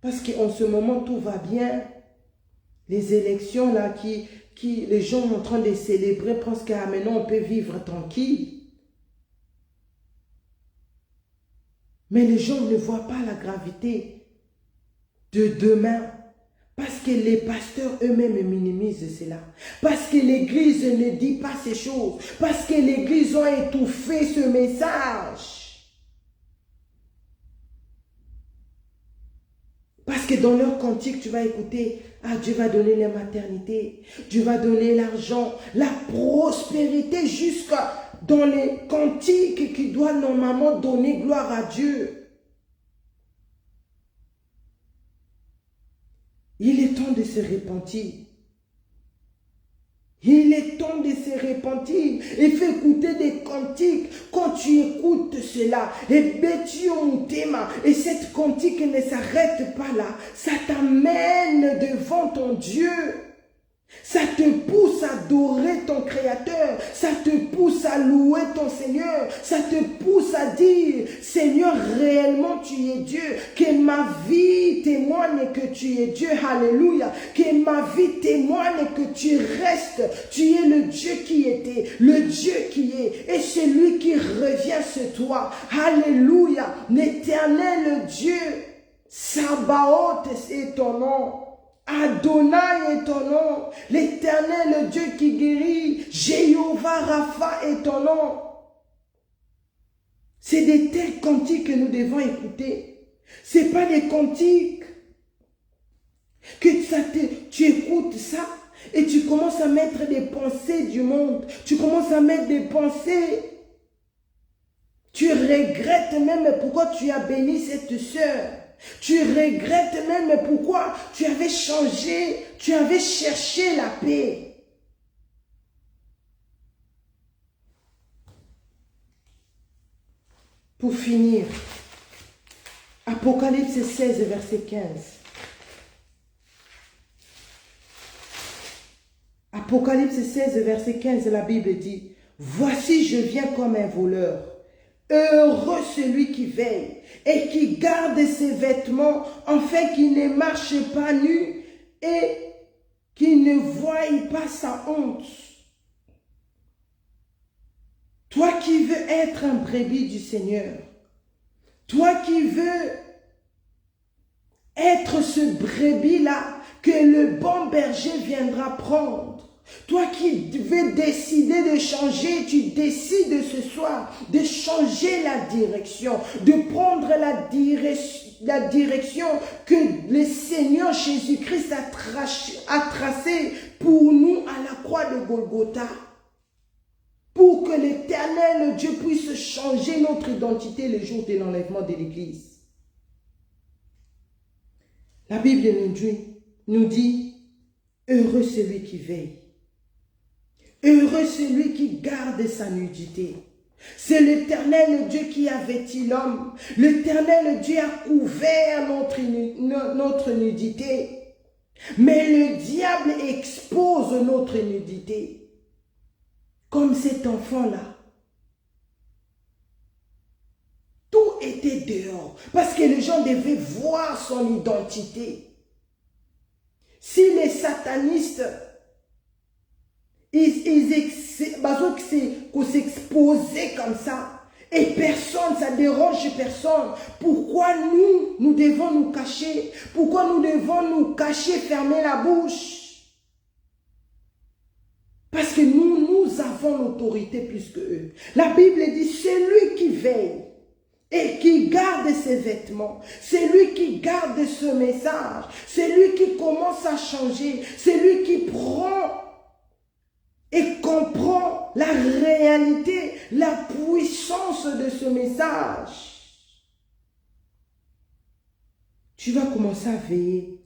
A: Parce qu'en ce moment, tout va bien. Les élections, là, les gens sont en train de célébrer, parce que maintenant, on peut vivre tranquille. Mais les gens ne voient pas la gravité de demain. Parce que les pasteurs eux-mêmes minimisent cela. Parce que l'Église ne dit pas ces choses. Parce que l'Église a étouffé ce message. Parce que dans leur cantique, tu vas écouter, ah, Dieu va donner la maternité, Dieu va donner l'argent, la prospérité, jusqu'à dans les cantiques qui doivent normalement donner gloire à Dieu. Il est temps de se repentir. Il est temps de se repentir et fais écouter des cantiques. Quand tu écoutes cela, et cette cantique ne s'arrête pas là. Ça t'amène devant ton Dieu. Ça te pousse à adorer ton Créateur. Ça te pousse à louer ton Seigneur. Ça te pousse à dire, Seigneur, réellement tu es Dieu. Que ma vie témoigne que tu es Dieu. Alléluia. Que ma vie témoigne que tu restes. Tu es le Dieu qui était, le Dieu qui est. Et celui qui revient sur toi. Alléluia. L'éternel Dieu. Sabaoth est ton nom. Adonai est ton nom, l'Éternel Dieu qui guérit, Jéhovah Rapha est ton nom. C'est des tels cantiques que nous devons écouter. Ce n'est pas des cantiques que tu écoutes ça et tu commences à mettre des pensées du monde. Tu commences à mettre des pensées. Tu regrettes même pourquoi tu as béni cette sœur. Tu regrettes même pourquoi tu avais changé, tu avais cherché la paix. Pour finir, Apocalypse 16, verset 15. Apocalypse 16, verset 15, la Bible dit, « Voici, je viens comme un voleur. Heureux celui qui veille et qui garde ses vêtements, afin qu'il ne marche pas nu et qu'il ne voie pas sa honte. » Toi qui veux être un brebis du Seigneur, toi qui veux être ce brebis-là que le bon berger viendra prendre, toi qui veux décider de changer, tu décides ce soir de changer la direction, de prendre la direction que le Seigneur Jésus-Christ a tracée pour nous à la croix de Golgotha. Pour que l'Éternel Dieu puisse changer notre identité le jour de l'enlèvement de l'Église. La Bible nous dit, heureux celui qui veille. Heureux celui qui garde sa nudité. C'est l'Éternel Dieu qui a vêtu l'homme. L'Éternel Dieu a couvert notre nudité. Mais le diable expose notre nudité. Comme cet enfant-là. Tout était dehors. Parce que les gens devaient voir son identité. Si les satanistes ils s'exposaient comme ça. Et personne, ça dérange personne. Pourquoi nous devons nous cacher? Pourquoi nous devons nous cacher, fermer la bouche? Parce que nous avons l'autorité plus que eux. La Bible dit, celui qui veille et qui garde ses vêtements, c'est lui qui garde ce message, c'est lui qui commence à changer, c'est lui qui prend et comprend la réalité, la puissance de ce message. Tu vas commencer à veiller.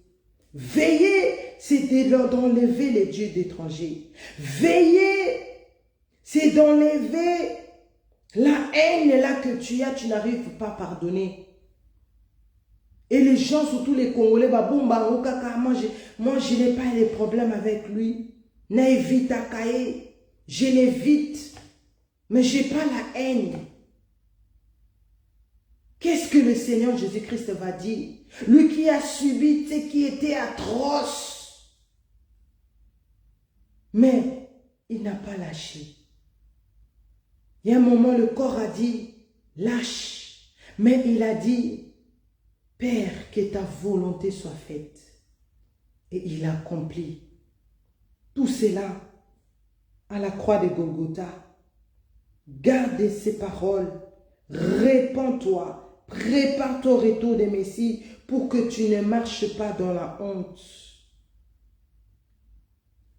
A: Veiller, c'est d'enlever les dieux d'étrangers. Veiller, c'est d'enlever la haine là que tu as, tu n'arrives pas à pardonner. Et les gens, surtout les Congolais, moi je n'ai pas de problème avec lui. N'évite à cailler, je l'évite, mais je n'ai pas la haine. Qu'est-ce que le Seigneur Jésus-Christ va dire? Lui qui a subi ce qui était atroce, mais il n'a pas lâché. Il y a un moment, le corps a dit, lâche, mais il a dit, Père, que ta volonté soit faite. Et il accomplit tout cela à la croix de Golgotha. Garde ces paroles, répands-toi, prépare ton retour de Messie pour que tu ne marches pas dans la honte.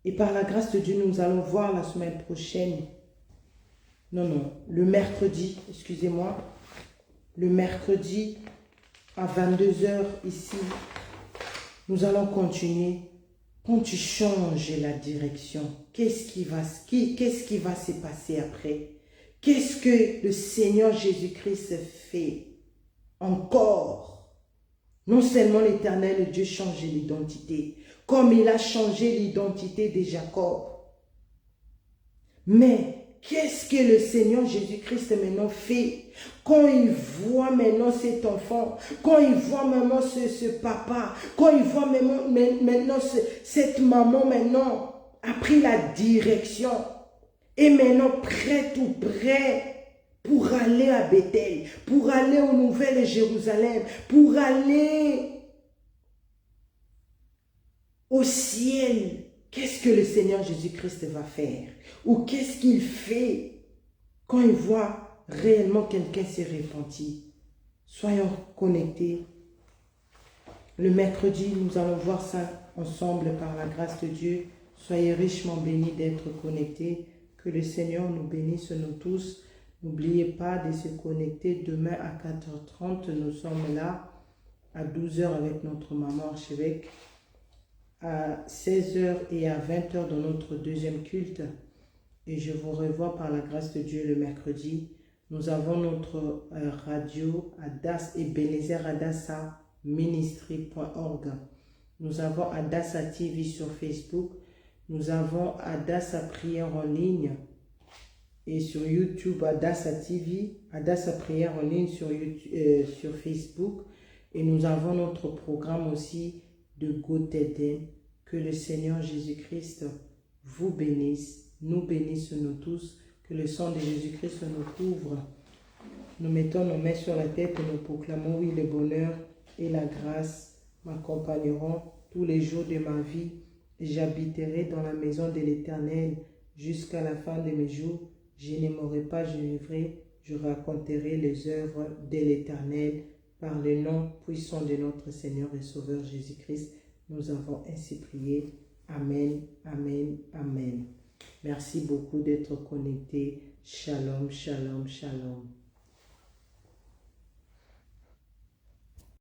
A: Et par la grâce de Dieu, nous allons voir la semaine prochaine. Non, le mercredi, excusez-moi. Le mercredi à 22 h ici, nous allons continuer. Quand tu changes la direction, qu'est-ce qui va se passer après? Qu'est-ce que le Seigneur Jésus-Christ fait encore? Non seulement l'Éternel Dieu change l'identité, comme il a changé l'identité de Jacob. Mais qu'est-ce que le Seigneur Jésus-Christ maintenant fait quand il voit maintenant cet enfant, quand il voit maintenant ce papa, quand il voit maintenant cette maman maintenant a pris la direction et maintenant prêt pour aller à Bethel, pour aller au Nouvelle Jérusalem, pour aller au ciel. Qu'est-ce que le Seigneur Jésus-Christ va faire? Ou qu'est-ce qu'il fait quand il voit réellement quelqu'un se repentir? Soyons connectés. Le mercredi, nous allons voir ça ensemble par la grâce de Dieu. Soyez richement bénis d'être connectés. Que le Seigneur nous bénisse, nous tous. N'oubliez pas de se connecter demain à 4h30. Nous sommes là à 12h avec notre maman archevêque, à 16h et à 20h dans notre deuxième culte. Et je vous revois par la grâce de Dieu le mercredi. Nous avons notre radio Adas Ebenezer Adassa Ministry.org. Nous avons Adassa TV sur Facebook. Nous avons Adassa Prière en ligne. Et sur YouTube, Adassa TV, Adassa Prière en ligne sur Facebook. Et nous avons notre programme aussi de GoTeden. Que le Seigneur Jésus-Christ vous bénisse, nous bénisse nous tous. Que le sang de Jésus-Christ nous couvre. Nous mettons nos mains sur la tête et nous proclamons, oui, le bonheur et la grâce m'accompagneront tous les jours de ma vie. J'habiterai dans la maison de l'Éternel jusqu'à la fin de mes jours. Je ne mourrai pas, je vivrai, je raconterai les œuvres de l'Éternel par le nom puissant de notre Seigneur et Sauveur Jésus-Christ. Nous avons ainsi prié. Amen, amen, amen. Merci beaucoup d'être connectés. Shalom, shalom, shalom.